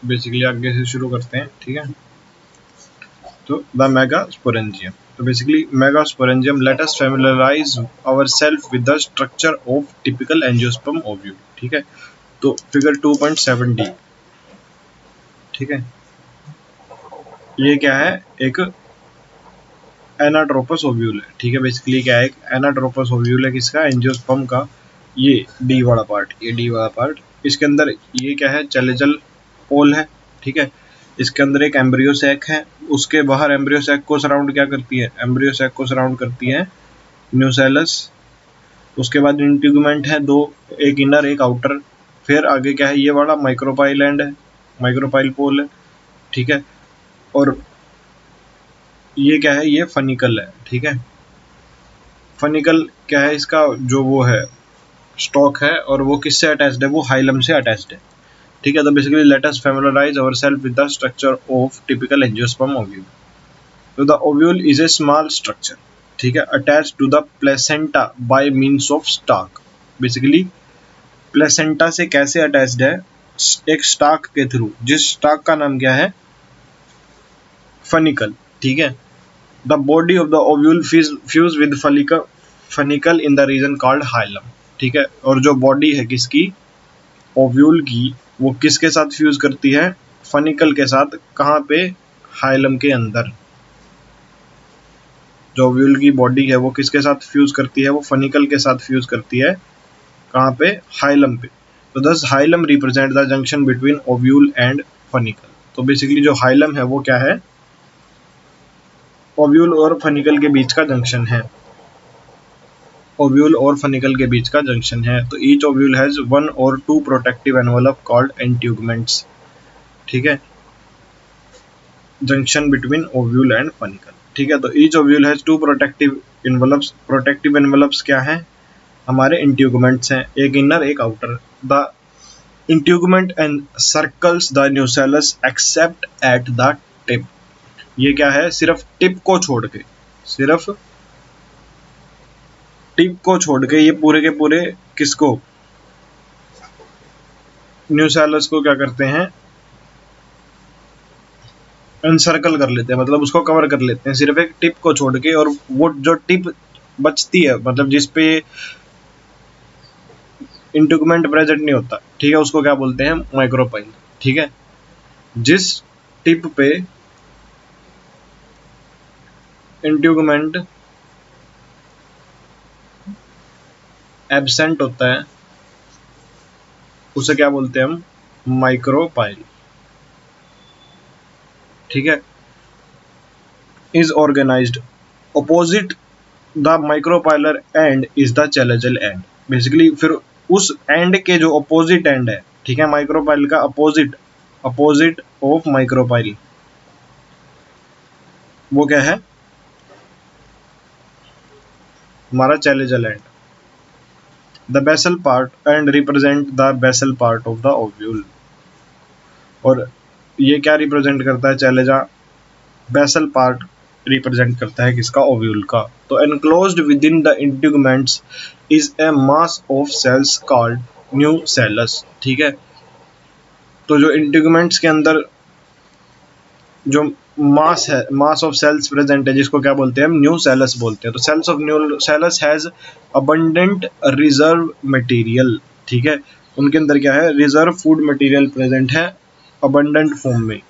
Basically आगे से शुरू करते हैं, ठीक है। तो द मेगास्पोरेंजियम, तो basically megasporangium, let us familiarise ourselves with the structure of typical angiosperm ovule, ठीक है। तो फिगर 2.7d, ठीक है, ये क्या है, एक एनाट्रोपस ओव्यूल है, ठीक है। बेसिकली क्या है, एक एनाट्रोपस ओव्यूल है किसका, एंजियोस्पर्म का। ये डी वाला पार्ट, ये डी वाला पार्ट, इसके अंदर ये क्या है, चैलेजल पोल है, ठीक है। इसके अंदर एक एम्ब्रियो सैक है, उसके बाहर एम्ब्रियो सैक को सराउंड क्या करती है, एम्ब्रियो सैक को सराउंड करती है न्यूसेलस। उसके बाद इंटीगुमेंट है दो, एक इनर एक आउटर। फिर आगे क्या है, ये वाला माइक्रोपाइल एंड है, माइक्रोपाइल पोल है, ठीक है। और ये क्या है, ये फनिकल है, ठीक है। फनिकल क्या है, इसका जो वो है स्टॉक है, और वो किससे अटैच्ड है, वो हाइलम से अटैच्ड है, ठीक है। तो basically let us familiarise ourselves with the structure of typical angiosperm ovule. तो the ovule is a small structure, ठीक है, attached to the placenta by means of stalk. Basically placenta से कैसे अटैच्ड है, एक स्टाक के थ्रू, जिस stock का नाम क्या है, फनिकल, ठीक है। The body of the ovule fuse with funicle in the reason called hilum, ठीक है। और जो बॉडी है किसकी, ओव्यूल की, वो किसके साथ फ्यूज करती है, फनिकल के साथ। कहाँ पे, हाइलम के अंदर। जो ओव्यूल की बॉडी है वो किसके साथ फ्यूज करती है, वो फनिकल के साथ फ्यूज करती है। कहाँ पे, हाइलम पे। तो दस hilum represent the junction between ovule and funicle. तो बेसिकली जो हाइलम है वो क्या है, ओव्यूल और फनिकल के बीच का जंक्शन है, ओव्यूल और फनिकल के बीच का जंक्शन है। तो ईच ओव्यूल हैज वन और two protective envelope called integuments, ठीक है, junction between ovule and funicle, ठीक है। तो each ovule has two protective envelopes. Protective envelopes क्या है, हमारे इंट्यूगमेंट्स हैं, एक इनर एक outer. The integument encircles the nucellus except at the tip. ये क्या है, सिर्फ टिप को छोड़ के, सिर्फ टिप को छोड़ के ये पूरे के पूरे किसको, न्यूसेलस को क्या करते हैं, एनसर्कल कर लेते हैं, मतलब उसको कवर कर लेते हैं, सिर्फ एक टिप को छोड़ के। और वो जो टिप बचती है, मतलब जिसपे इंट्यूगमेंट प्रेजेंट नहीं होता, ठीक है, उसको क्या बोलते हैं, माइक्रोपाइल, ठीक है। जिस टिप पे इंट्यूगमेंट एब्सेंट होता है उसे क्या बोलते हैं हम, माइक्रोपाइल, ठीक है। Is organised opposite the micropylar end is the chalazal end. Basically फिर उस एंड के जो अपोजिट एंड है, ठीक है, माइक्रोपाइल का अपोजिट, अपोजिट ऑफ माइक्रोपाइल, वो क्या है, हमारा chalazal end. The basal part end represent the basal part of the ovule. और ये क्या रिप्रेजेंट करता है, चैलेजा, बेसल पार्ट रिप्रेजेंट करता है किसका, ओव्यूल का। तो enclosed within the integuments is a mass of cells called nucellus, ठीक है। तो जो इंट्यूगमेंट्स के अंदर जो मास है, मास ऑफ सेल्स प्रेजेंट है, जिसको क्या बोलते हैं हम, न्यूसेलस बोलते हैं। तो cells of nucellus has abundant reserve material, ठीक है। उनके अंदर क्या है, रिजर्व फूड मटेरियल प्रेजेंट है अबंडेंट फॉर्म में।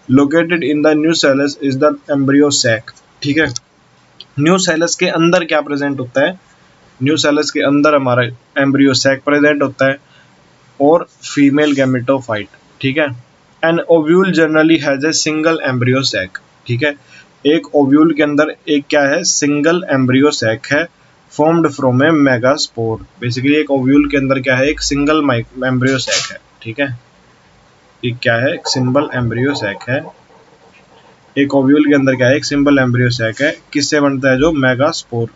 Located in the nucellus is the embryo sac, ठीक है। न्यूसेलस के अंदर क्या प्रेजेंट होता है, न्यूसेलस के अंदर हमारा एम्ब्रियो सैक प्रेजेंट होता है और फीमेल गैमेटोफाइट, ठीक है। An ovule generally has a single embryo sac, ठीक है। एक ओव्यूल के अंदर एक क्या है, सिंगल एम्ब्रियो सैक है, formed from a megaspore. Basically एक ओव्यूल के अंदर क्या है, एक सिंगल एम्ब्रियो सैक है, ठीक है। एक क्या है, एक सिंगल एम्ब्रियो सैक है, एक ओव्यूल के अंदर क्या है, एक सिंपल एम्ब्रियो सैक है, किससे बनता है, जो मेगास्पोर।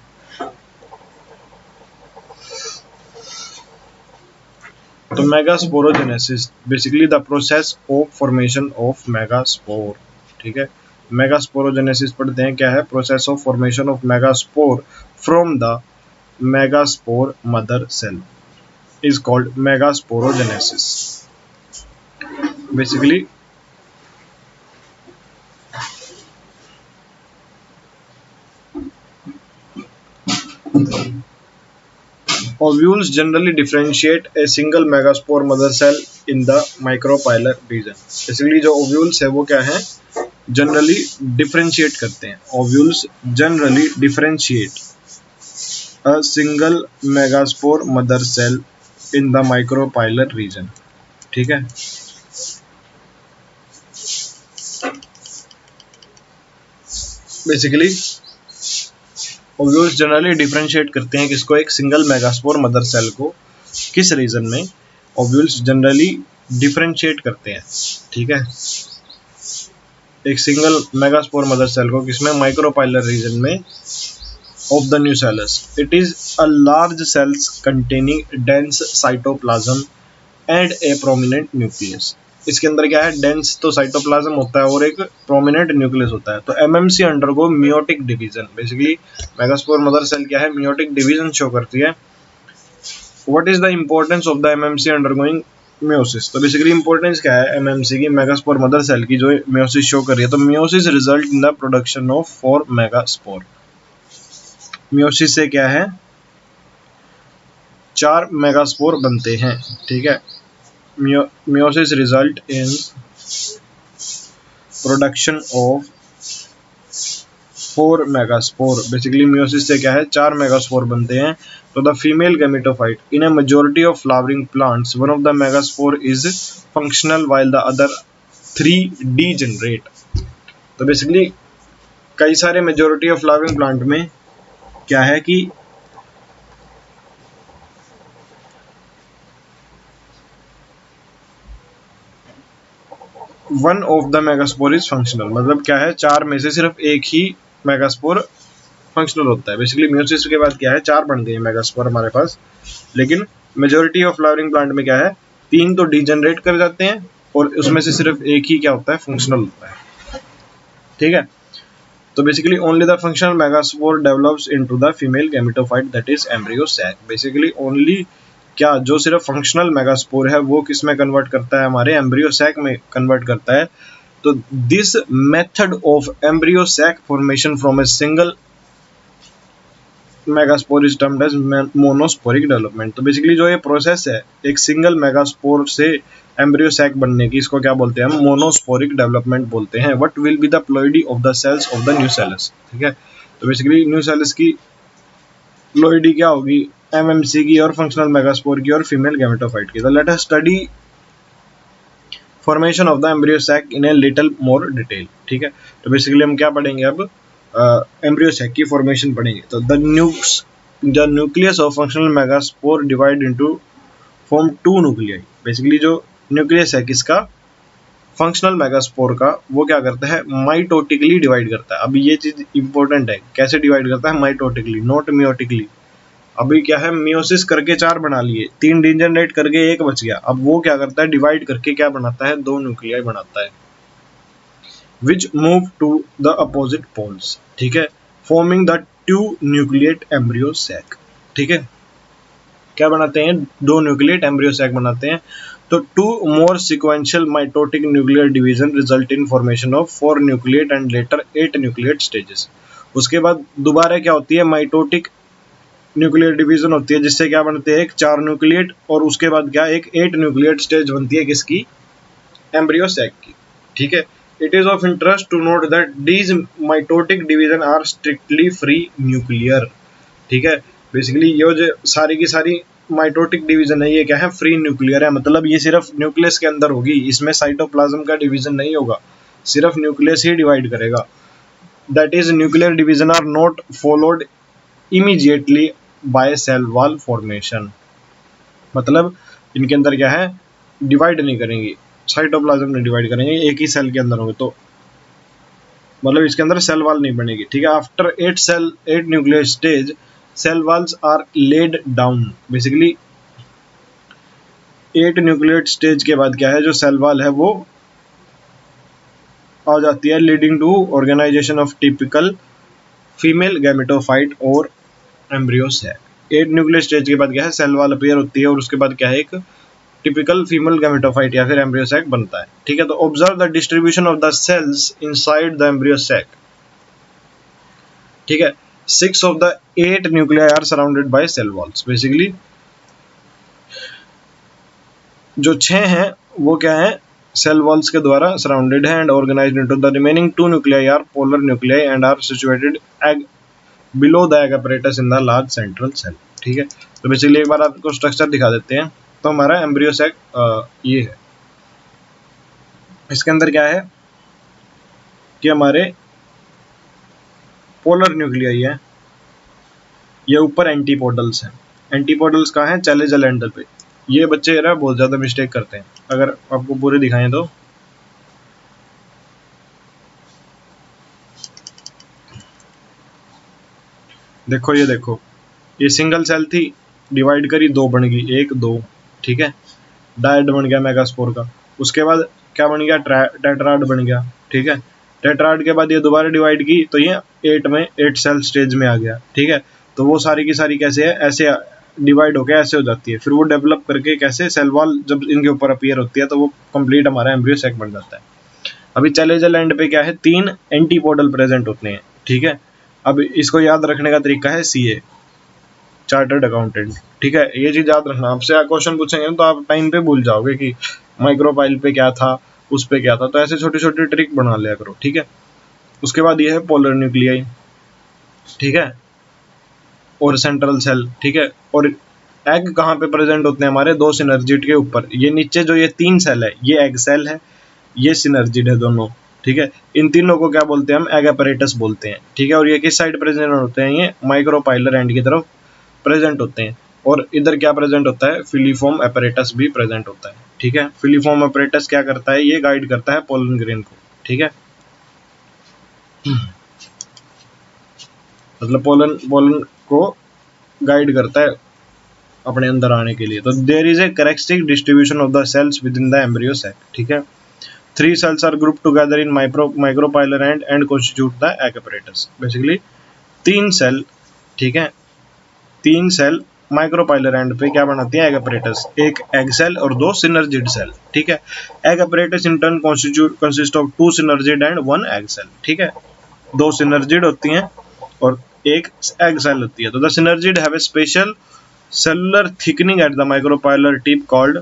तो megasporogenesis, basically the process of formation of megaspore, ठीक है। मेगास्पोरोजेनेसिस पढ़ते हैं, क्या है, process of formation of megaspore from the megaspore mother cell is called megasporogenesis. Basically Ovules generally differentiate a single megaspore mother cell in the micropylar region. Basically जो ovules है वो क्या है, जनरली डिफरेंशिएट करते हैं. Ovules generally differentiate a single megaspore mother cell in the micropylar region. ठीक है, basically ovules generally differentiate करते हैं किसको, एक सिंगल मेगास्पोर मदर सेल को. किस रीजन में ओव्यूल्स जनरली डिफरेंशिएट करते हैं. ठीक है, एक सिंगल मेगास्पोर मदर सेल को किसमें, माइक्रोपाइलर रीजन में of the nucellus. It is a large cells containing dense cytoplasm and A prominent nucleus. इसके अंदर क्या है, डेंस तो साइटोप्लाज्म होता है और एक प्रोमिनेंट न्यूक्लियस होता है. तो MMC undergo meiotic division. Basically megaspore mother cell क्या है, मियोटिक डिवीजन शो करती है. What is the importance of the MMC undergoing meiosis. तो बेसिकली इंपॉर्टेंस क्या है एमएमसी की, मेगास्पोर मदर सेल की जो मियोसिस शो कर रही है. तो meiosis result in the production of 4 megaspore. Meiosis से क्या है, 4 मेगास्पोर बनते हैं. ठीक है, meiosis result in production of 4 megaspore. Basically meiosis से क्या है, 4 मेगास्पोर बनते हैं. तो the female gametophyte in a majority of flowering plants one of the megaspore is functional while the other 3 degenerate. तो बेसिकली कई सारे मेजॉरिटी ऑफ फ्लावरिंग प्लांट में क्या है कि one of the megaspore is functional. मतलब क्या है, 4 में से सिर्फ एक ही मेगास्पोर फंक्शनल होता है. बेसिकली मियोसिस के बाद क्या है, 4 बन गए मेगास्पोर हमारे पास. लेकिन मेजॉरिटी ऑफ फ्लावरिंग प्लांट में क्या है, 3 तो डीजनरेट कर जाते हैं और उसमें से सिर्फ एक ही क्या होता है, फंक्शनल होता है. ठीक है, तो basically only the functional megaspore develops into the female gametophyte that is embryo sac. Basically only क्या, जो सिर्फ फंक्शनल मेगास्पोर है वो किस में कन्वर्ट करता है, हमारे एम्ब्रियो सैक में कन्वर्ट करता है. तो this method of embryo sac formation from a single megaspore is termed as monosporic development. तो बेसिकली जो ये प्रोसेस है एक सिंगल मेगास्पोर से एम्ब्रियो सैक बनने की, इसको क्या बोलते हैं हम, मोनोस्पोरिक डेवलपमेंट बोलते हैं. What will be the ploidy of the cells of the nucellus. ठीक है, तो बेसिकली न्यूसेलस की प्लॉइडी क्या होगी, एमएमसी की और फंक्शनल मेगास्पोर की और फीमेल गैमेटोफाइट की. तो let us study formation of the embryo sac in a little more detail. ठीक है, तो बेसिकली हम क्या पढ़ेंगे अब, एम्ब्रियो सैक की फॉर्मेशन पढ़ेंगे. तो the nucleus of functional megaspore divide into form 2 nuclei. Basically जो न्यूक्लियस है किसका, फंक्शनल मेगास्पोर का, वो क्या करता है, माइटोटिकली डिवाइड करता है. अभी ये चीज इंपॉर्टेंट है, कैसे डिवाइड करता है, माइटोटिकली, नॉट मियोटिकली. अभी क्या है, मियोसिस करके 4 बना लिए, 3 डीजनरेट करके 1 बच गया. अब वो क्या करता है, डिवाइड करके क्या बनाता है, 2 न्यूक्लियाई बनाता है. which move to the opposite poles. ठीक है, forming the 2 nucleate embryo sac. ठीक है, क्या बनाते हैं, 2 न्यूक्लिएट एम्ब्रियो सैक बनाते हैं. तो 2 more sequential mitotic nuclear division result in formation of 4 nucleate and later 8 nucleate stages. उसके बाद दोबारा क्या होती है, माइटोटिक न्यूक्लियर डिवीजन होती है, जिससे क्या बनते हैं, एक 4 न्यूक्लिएट और उसके बाद क्या, एक 8 न्यूक्लिएट स्टेज बनती है किसकी, एम्ब्रियो सैक की. ठीक है, it is of interest to note that these mitotic division are strictly free nuclear. ठीक है, बेसिकली ये जो सारी की सारी माइटोटिक डिवीजन है ये क्या है, फ्री न्यूक्लियर है. मतलब ये सिर्फ न्यूक्लियस के अंदर होगी, इसमें साइटोप्लाज्म का डिवीजन नहीं होगा, सिर्फ न्यूक्लियस ही डिवाइड करेगा. That is nuclear division are not followed immediately by cell wall formation. मतलब इनके अंदर क्या है, डिवाइड नहीं करेंगी, साइटोप्लाज्म नहीं डिवाइड करेंगे, एक ही सेल के अंदर होंगे. तो मतलब इसके अंदर सेल वॉल नहीं बनेगी. ठीक है, after 8 nuclear stage cell walls are laid down. Basically 8 nuclear stage के बाद क्या है, जो सेल वॉल है वो आ जाती है, leading to organisation of typical female gametophyte और एम्ब्रियो सैक. 8 न्यूक्लियर स्टेज के बाद क्या है, सेल वॉल अपीयर होती है और उसके बाद क्या है, एक टिपिकल फीमेल गैमेटोफाइट या फिर एम्ब्रियो सैक बनता है. ठीक है, तो observe the distribution of the cells inside the embryo sac. ठीक है, 6 of the 8 nuclei are surrounded by cell walls. Basically जो 6 हैं वो क्या है, सेल वॉल्स के द्वारा सराउंडेड है and organised into the remaining 2 nuclei are polar nuclei and are situated below the egg apparatus in the large central cell. ठीक है, तो बेसिकली एक बार आपको स्ट्रक्चर दिखा देते हैं। तो हमारा एम्ब्रियो सैक ये है, इसके अंदर क्या है कि हमारे पोलर न्यूक्लियाई है, ये ऊपर एंटीपोडल्स हैं। एंटीपोडल्स कहाँ हैं, चैलेजल एंडल पे। ये बच्चे यार बहुत ज़्यादा मिस्टेक करते हैं, अगर आपको पूरे दिखाएं तो देखो, ये देखो, ये सिंगल सेल थी, डिवाइड करी, 2 बन गई, 1 2, ठीक है, डायड बन गया मेगास्पोर का। उसके बाद क्या बन गया, टेट्राड बन गया। ठीक है, टेट्राड के बाद ये दोबारा डिवाइड की तो ये 8 सेल स्टेज में आ गया। ठीक है, तो वो सारी की सारी कैसे है, ऐसे डिवाइड होकर ऐसे हो जाती है, फिर वो डेवलप करके कैसे सेल वॉल जब इनके ऊपर अपीयर होती है तो वो कंप्लीट हमारा एम्ब्रियो सैक बन जाता है। अभी चैलेंजल एंड पे क्या है, 3 एंटीपोडल प्रेजेंट होते हैं। ठीक है, अब इसको याद रखने का तरीका है सीए, चार्टर्ड अकाउंटेंट। ठीक है, ये चीज याद रखना, आपसे क्वेश्चन पूछेंगे तो आप टाइम पे भूल जाओगे कि माइक्रोपाइल पे क्या था, उस पे क्या था, तो ऐसे छोटी छोटी ट्रिक बना लिया करो। ठीक है, उसके बाद ये है पोलर न्यूक्लियाई, ठीक है, और सेंट्रल सेल। ठीक है, और एग कहाँ पे प्रेजेंट होते हैं, हमारे 2 सिनर्जिड के ऊपर। ये नीचे जो ये 3 सेल है, ये एग सेल है, ये सिनर्जिड है दोनों। ठीक है, इन तीनों को क्या बोलते हैं हम, एग apparatus बोलते हैं। ठीक है, और ये किस साइड प्रेजेंट होते हैं, ये माइक्रोपाइलर एंड की तरफ प्रेजेंट होते हैं। और इधर क्या प्रेजेंट होता है, फिलीफॉर्म apparatus भी प्रेजेंट होता है। ठीक है, फिलीफॉर्म apparatus क्या करता है, ये गाइड करता है पोलन ग्रेन को। ठीक है, मतलब पोलन पोलन को गाइड करता है अपने अंदर आने के लिए। तो there is a characteristic distribution of the cells within the embryo sac. ठीक है, 3 cells are grouped together in micropylar and constitute the egg apparatus। Basically 3 cell, ठीक है, 3 सेल माइक्रोपाइलर एंड पे क्या बनाती है, एग apparatus, एक egg cell और 2 सिनर्जिड सेल। ठीक है, egg apparatus in turn consist of 2 synergid and 1 egg cell. ठीक है, 2 सिनर्जिड होती हैं और एक एग सेल होती है। तो the synergid have a special cellular thickening at the micropylar tip called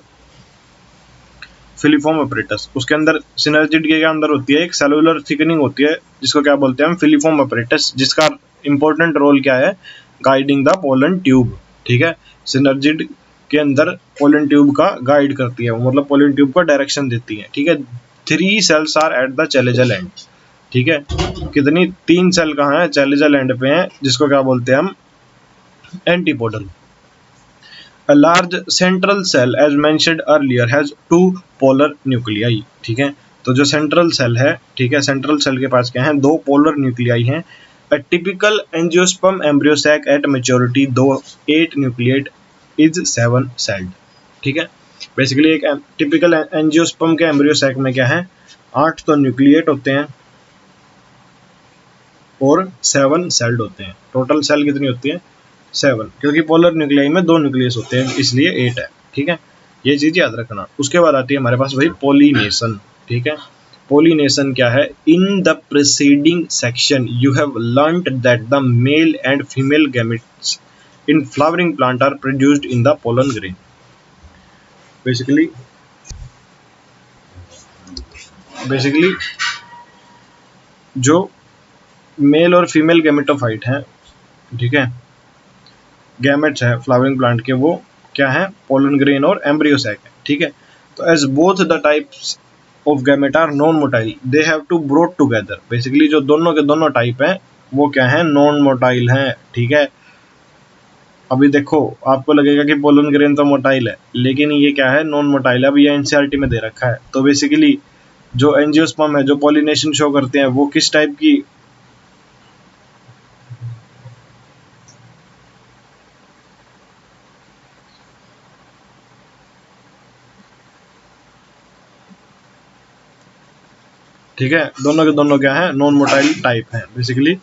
filiform apparatus। उसके अंदर सिनर्जिड के अंदर होती है एक सेलुलर थिकनिंग होती है, जिसको क्या बोलते हैं हम, फिलीफॉर्म apparatus, जिसका इंपॉर्टेंट रोल क्या है, गाइडिंग द पोलन ट्यूब। ठीक है, सिनर्जिड के अंदर पोलन ट्यूब का गाइड करती है, मतलब पोलन ट्यूब को डायरेक्शन देती है। ठीक है, 3 cells are at the chalazal end. ठीक है, कितनी, 3 सेल कहाँ है, चैलेजल एंड पे है, जिसको क्या बोलते हैं हम, antipodal. A large central cell as mentioned earlier has 2 polar nuclei। ठीक है, तो जो सेंट्रल सेल है, ठीक है, सेंट्रल सेल के पास क्या है, 2 पोलर न्यूक्लियाई हैं। A typical angiosperm embryo sac at maturity, though 8 nucleate, is 7 celled। ठीक है, बेसिकली एक टिपिकल एंजियोस्पर्म के एम्ब्रियो सैक में क्या है, 8 तो न्यूक्लिएट होते हैं और 7 सेल्ड होते हैं। टोटल सेल कितनी होती है, 7, क्योंकि पोलर न्यूक्लियाई में 2 न्यूक्लियस होते हैं, इसलिए 8 है। ठीक है, ये चीज याद रखना। उसके बाद आती है हमारे पास वही पोलिनेशन। ठीक है, पोलिनेशन क्या है, in the preceding section you have learned that the male and female gametes in flowering plant are produced in the pollen grain. Basically जो मेल और फीमेल गैमेटोफाइट हैं, ठीक है, गैमेट्स है फ्लावरिंग प्लांट के, वो क्या है, पोलन ग्रेन और एम्ब्रियो सैक है। ठीक है, तो as both the types of gamete are non motile they have to brought together. Basically जो दोनों के दोनों टाइप हैं वो क्या है, नॉन मोटाइल हैं। ठीक है, अभी देखो आपको लगेगा कि पोलन ग्रेन तो मोटाइल है, लेकिन ये क्या है, नॉन मोटाइल है। अभी ये एनसीईआरटी में दे रखा है। तो बेसिकली जो एंजियोस्पर्म है, जो पोलिनेशन शो करते हैं, वो किस टाइप की, ठीक है, दोनों के दोनों क्या है, नॉन मोटाइल टाइप है। बेसिकली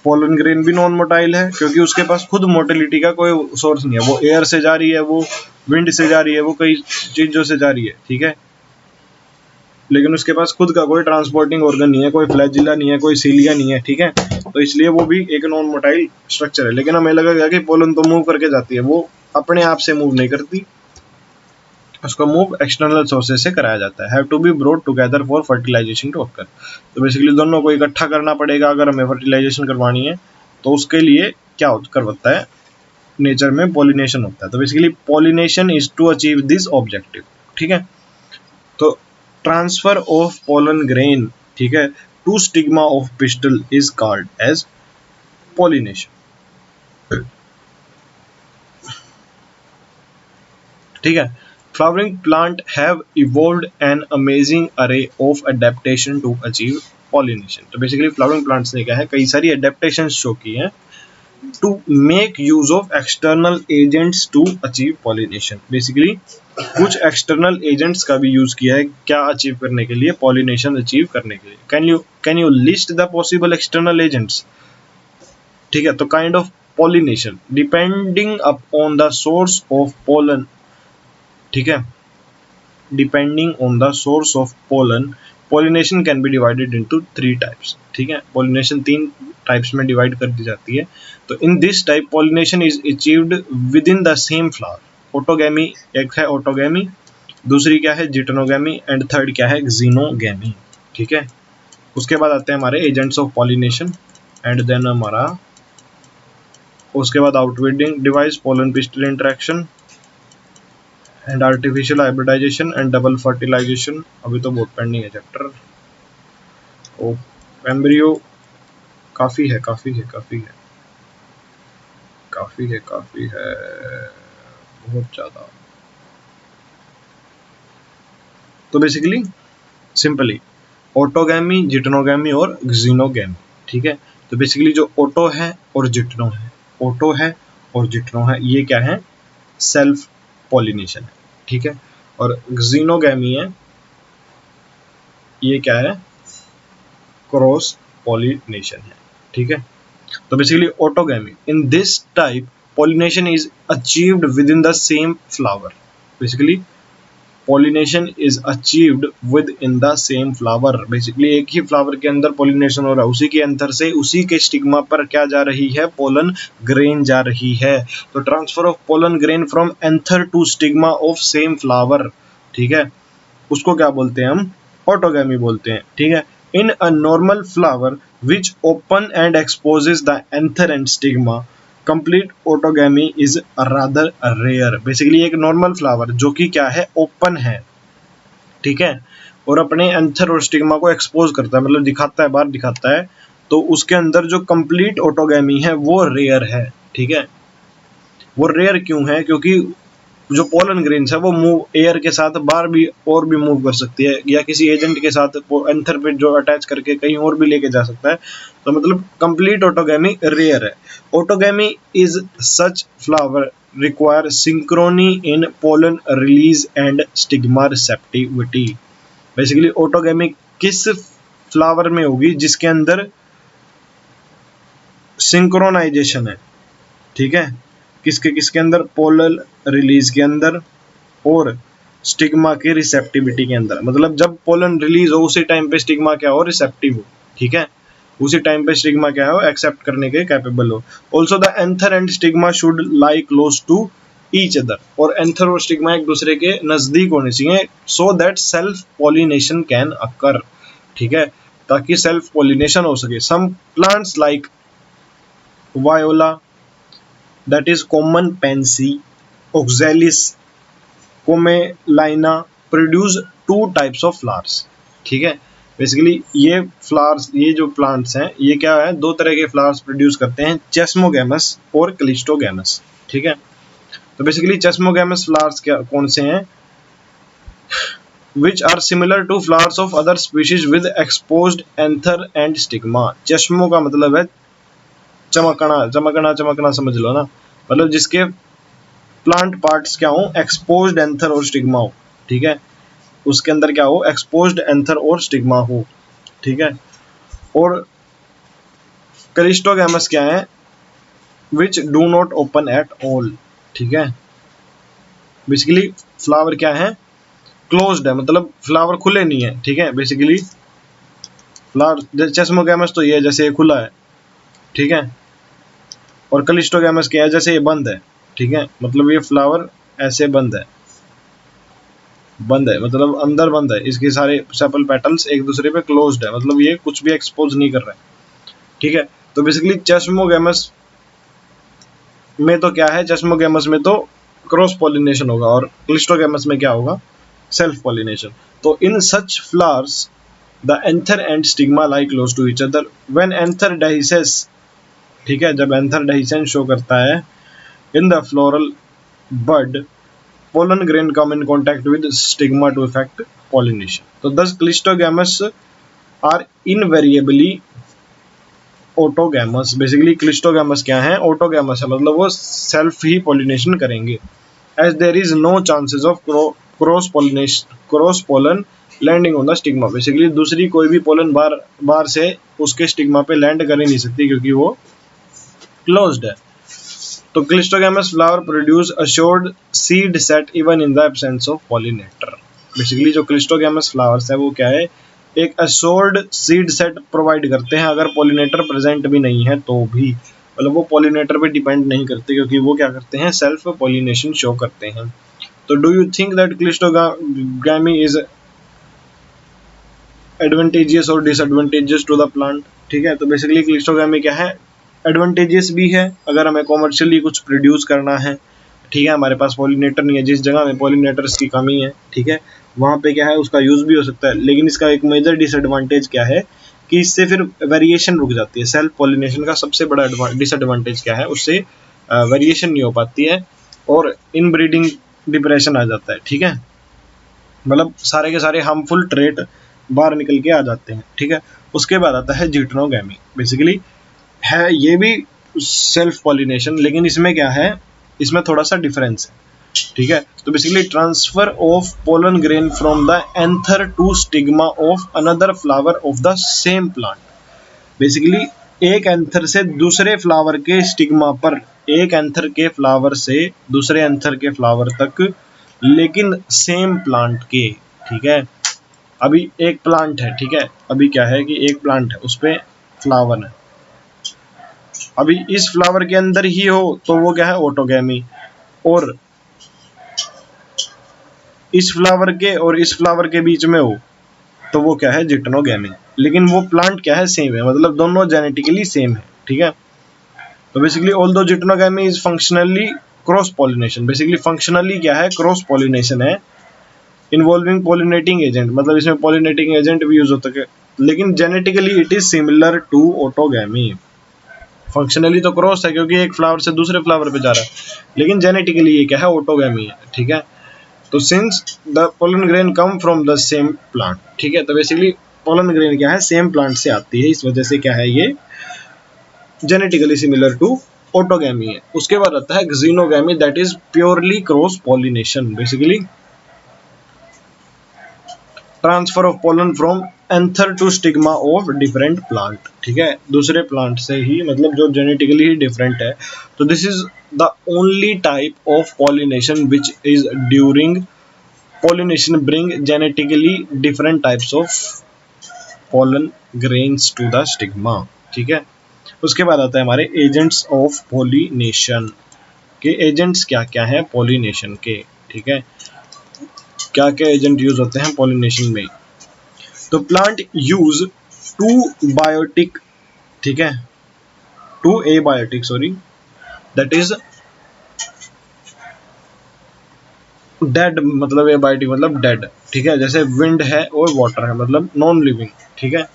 पोलन ग्रेन भी नॉन मोटाइल है, क्योंकि उसके पास खुद मोटिलिटी का कोई सोर्स नहीं है, वो एयर से जा रही है, वो विंड से जा रही है, वो कई चीजों से जा रही है। ठीक है, लेकिन उसके पास खुद का कोई ट्रांसपोर्टिंग ऑर्गन नहीं है, कोई फ्लैजिला नहीं है, कोई सीलिया नहीं है। ठीक है, तो इसलिए वो भी एक नॉन मोटाइल स्ट्रक्चर है। लेकिन हमें लगेगा कि पोलन तो मूव करके जाती है, वो अपने आप से मूव नहीं करती, उसको मूव एक्सटर्नल सोर्सेज से कराया जाता है। Have to be brought together for fertilisation to occur. तो बेसिकली दोनों को इकट्ठा करना पड़ेगा अगर हमें फर्टिलाइजेशन करवानी है, तो उसके लिए क्या करवाता है, नेचर में पॉलिनेशन होता है। तो basically pollination is to achieve this objective, ठीक है। तो ट्रांसफर ऑफ पोलन ग्रेन, ठीक है, to stigma of pistil is called as pollination, ठीक है। Flowering plant have evolved an amazing array of adaptation to achieve pollination. तो basically flowering plants ने क्या है, कई सारी अडेप्टेशन शो की हैं to make use of external agents to achieve pollination. Basically कुछ एक्सटर्नल एजेंट्स का भी यूज किया है क्या अचीव करने के लिए, पॉलिनेशन अचीव करने के लिए। Can you list the possible external agents, ठीक है। तो kind of pollination depending upon the source of pollen, ठीक है, depending on the source of pollen, pollination can be divided into 3 types, ठीक है। पॉलिनेशन 3 टाइप्स में डिवाइड कर दी जाती है। तो in this type pollination is achieved with in the same flower. Autogamy एक है, ऑटोगैमी, दूसरी क्या है, जिटनोगैमी, एंड थर्ड क्या है, जीनोगैमी, ठीक है। उसके बाद आते हैं हमारे agents of pollination, and then हमारा उसके बाद outbreeding device, pollen pistil interaction, and artificial hybridisation and double fertilisation. अभी तो बहुत पेंडिंग है चैप्टर। ओ एम्ब्रियो काफी है, काफी है, काफी है, काफी है, काफी है, बहुत ज्यादा। तो बेसिकली सिंपली ऑटोगैमी, जिटनोगैमी और जीनोगैमी, ठीक है। तो बेसिकली जो ऑटो है और जिटनो है, ऑटो है और जिटनो है, ये क्या है, सेल्फ पॉलिनेशन है, ठीक है। और जीनोगैमी है, ये क्या है, क्रॉस पॉलिनेशन है, ठीक है। तो basically autogamy, in this type pollination is achieved with in the same flower. Basically pollination is achieved with in the same flower. Basically एक ही फ्लावर के अंदर पॉलिनेशन हो रहा है, उसी के अंतर से उसी के स्टिग्मा पर क्या जा रही है, पोलन ग्रेन जा रही है। तो transfer of pollen grain from anther to stigma of same flower, ठीक है, उसको क्या बोलते हैं हम, ऑटोगैमी बोलते हैं, ठीक है। In a normal flower which open and exposes the anther and stigma, complete autogamy is rather rare. Basically एक नॉर्मल फ्लावर जो कि क्या है, ओपन है, ठीक है, और अपने एंथर और स्टिग्मा को एक्सपोज करता है, मतलब दिखाता है, बाहर दिखाता है, तो उसके अंदर जो कंप्लीट ऑटोगैमी है वो रेयर है, ठीक है। वो रेयर क्यों है, क्योंकि जो पोलन ग्रेन्स है वो मूव एयर के साथ बाहर भी और भी मूव कर सकती है, या किसी एजेंट के साथ एंथर पे जो अटैच करके कहीं और भी लेके जा सकता है। तो मतलब कंप्लीट ऑटोगैमी रेयर है। Autogamy is such flower require synchrony in pollen release and stigma receptivity. Basically autogamy किस फ्लावर में होगी, जिसके अंदर सिंक्रोनाइजेशन है, ठीक है, किसके किसके अंदर, पोलल रिलीज के अंदर और स्टिग्मा की रिसेप्टिविटी के अंदर। मतलब जब पोलन रिलीज हो उसी टाइम पे स्टिग्मा क्या हो, रिसेप्टिव हो, ठीक है, उसी टाइम पे स्टिग्मा क्या हो, एक्सेप्ट करने के कैपेबल हो। Also the anther and stigma should lie close to each other, और एंथर और स्टिग्मा एक दूसरे के नजदीक होने चाहिए, so that self pollination can occur, ठीक है, ताकि सेल्फ पॉलिनेशन हो सके। Some plants like Viola, that is common pansy, oxalis, comelina produce 2 types of flowers, ठीक है। बेसिकली ये फ्लावर्स, ये जो प्लांट्स हैं, ये क्या है, 2 तरह के फ्लावर्स प्रोड्यूस करते हैं, चेस्मोगैमस और क्लिस्टोगैमस, ठीक है। तो बेसिकली चेस्मोगैमस फ्लावर्स क्या कौन से हैं, which are similar to flowers of other species with exposed anther and stigma। चेस्मो का मतलब है चमकना, चमकना, चमकना समझ लो ना, मतलब जिसके प्लांट पार्ट्स क्या हो, एक्सपोज्ड एंथर और स्टिग्मा हो, ठीक है, उसके अंदर क्या हो, एक्सपोज्ड एंथर और स्टिग्मा हो, ठीक है। और क्लिस्टोगैमस क्या है, which do not open at all, ठीक है। बेसिकली फ्लावर क्या है, क्लोज्ड है, मतलब फ्लावर खुले नहीं है, ठीक है। बेसिकली फ्लावर चेस्मोगैमस तो ये है जैसे ये खुला है, ठीक है, और क्लिस्टोगैमस क्या है, जैसे ये बंद है, ठीक है, मतलब ये फ्लावर ऐसे बंद है, बंद है, मतलब अंदर बंद है, इसके सारे सेपल पेटल्स एक दूसरे पे क्लोज्ड है, मतलब ये कुछ भी एक्सपोज नहीं कर रहा है। ठीक है, तो बेसिकली चेस्मोगेमस में तो क्या है, चेस्मोगेमस में तो क्रॉस पॉलिनेशन होगा और क्लिस्टोगेमस में क्या होगा, सेल्फ पॉलिनेशन। तो in such flowers the anther and stigma lie close to each other when anther dehisces, ठीक है, जब एंथर डेहिसेंस शो करता है in the floral bud pollen grain come in contact with stigma to affect pollination. तो thus clistogamous are invariably autogamous। बेसिकली cleistogamous क्या है, autogamous है, मतलब वो सेल्फ ही पॉलिनेशन करेंगे। As there is no chances of cross pollen landing on the stigma. Basically दूसरी कोई भी पोलन बार से उसके स्टिग्मा पे लैंड कर ही नहीं सकती क्योंकि वो क्लोज्ड है। तो cleistogamous flower produce assured seed set even in the absence of pollinator. Basically जो क्लिस्टोगैमस फ्लावर्स है वो क्या है, एक अश्योर्ड सीड सेट प्रोवाइड करते हैं अगर पॉलिनेटर प्रेजेंट भी नहीं है तो भी, मतलब वो पॉलिनेटर पे डिपेंड नहीं करते क्योंकि वो क्या करते हैं, सेल्फ पॉलिनेशन शो करते हैं। तो do you think that cleistogamy is advantageous और डिसएडवांटेजियस टू द प्लांट? ठीक है, तो बेसिकली क्लिस्टोगैमी क्या है, एडवांटेजियस भी है अगर हमें कॉमर्शियली कुछ प्रोड्यूस करना है। ठीक है, हमारे पास पॉलिनेटर नहीं है, जिस जगह में पॉलिनेटर्स की कमी है, ठीक है, वहाँ पे क्या है, उसका यूज भी हो सकता है। लेकिन इसका एक मेजर डिसएडवांटेज क्या है कि इससे फिर वेरिएशन रुक जाती है। सेल्फ पॉलिनेशन का सबसे बड़ा डिसएडवांटेज क्या है, उससे वेरिएशन नहीं हो पाती है और इनब्रीडिंग डिप्रेशन आ जाता है। ठीक है, मतलब सारे के सारे हार्मफुल ट्रेट बाहर निकल के आ जाते हैं। ठीक है, उसके बाद आता है जिटनोगैमी। बेसिकली है ये भी सेल्फ पॉलिनेशन, लेकिन इसमें क्या है, इसमें थोड़ा सा डिफरेंस है। ठीक है, तो basically transfer of pollen grain from the anther to stigma of another flower of the same plant. Basically एक एंथर से दूसरे फ्लावर के स्टिग्मा पर, एक एंथर के फ्लावर से दूसरे एंथर के फ्लावर तक, लेकिन सेम प्लांट के। ठीक है, अभी एक प्लांट है, ठीक है, अभी क्या है कि एक प्लांट है, उस पे फ्लावर है, अभी इस फ्लावर के अंदर ही हो तो वो क्या है, ऑटोगैमी, और इस फ्लावर के और इस फ्लावर के बीच में हो तो वो क्या है, जिटनोगैमी। लेकिन वो प्लांट क्या है, सेम है, मतलब दोनों जेनेटिकली सेम है। ठीक है, तो basically although geitonogamy is functionally cross pollination. Basically functionally क्या है, क्रॉस पॉलिनेशन है, इन्वॉल्विंग पॉलिनेटिंग एजेंट, मतलब इसमें पॉलिनेटिंग एजेंट भी यूज होता है, लेकिन genetically it is similar to autogamy. Functionally तो क्रॉस है क्योंकि एक फ्लावर से दूसरे फ्लावर पे जा रहा है, लेकिन जेनेटिकली ये क्या है, ऑटोगैमी है। ठीक है, तो since the pollen grain come from the same plant. ठीक है, तो बेसिकली पोलन ग्रेन क्या है, सेम प्लांट से आती है, इस वजह से क्या है, ये जेनेटिकली सिमिलर टू ऑटोगैमी है। उसके बाद आता है xenogamy, that is purely cross pollination. Basically transfer of pollen from anther to stigma of different plant. ठीक है, दूसरे प्लांट से ही, मतलब जो जेनेटिकली ही डिफरेंट है। तो this is the only type of pollination which is during pollination bring genetically different types of pollen grains to the stigma. ठीक है, उसके बाद आता है हमारे एजेंट्स ऑफ पॉलिनेशन के। एजेंट्स क्या क्या है पॉलिनेशन के? ठीक है, क्या क्या एजेंट यूज होते हैं पॉलिनेशन में? तो प्लांट यूज टू बायोटिक, ठीक है, two abiotic, sorry, that is dead, मतलब एबायोटिक मतलब डेड। ठीक है, जैसे विंड है और वाटर है, मतलब नॉन लिविंग। ठीक है,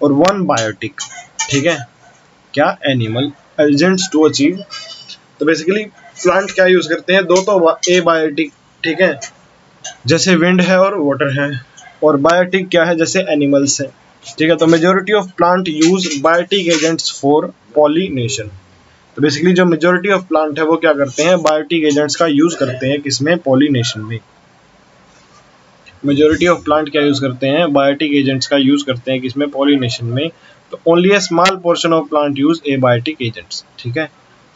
और वन बायोटिक, ठीक है, क्या, एनिमल एजेंट्स टू अचीव। तो बेसिकली प्लांट क्या यूज करते हैं, दो तो एबायोटिक, ठीक है, जैसे विंड है और वाटर है, और बायोटिक क्या है, जैसे एनिमल्स है। ठीक है, तो majority of plant use biotic agents for pollination. तो बेसिकली जो मेजोरिटी ऑफ प्लांट है वो क्या करते हैं, बायोटिक एजेंट्स का यूज करते हैं, किसमें, पॉलिनेशन में। मेजोरिटी ऑफ प्लांट क्या यूज करते हैं, बायोटिक एजेंट्स का यूज करते हैं, किसमें, पॉलिनेशन में। तो only a small portion of plant use abiotic agents. ठीक है,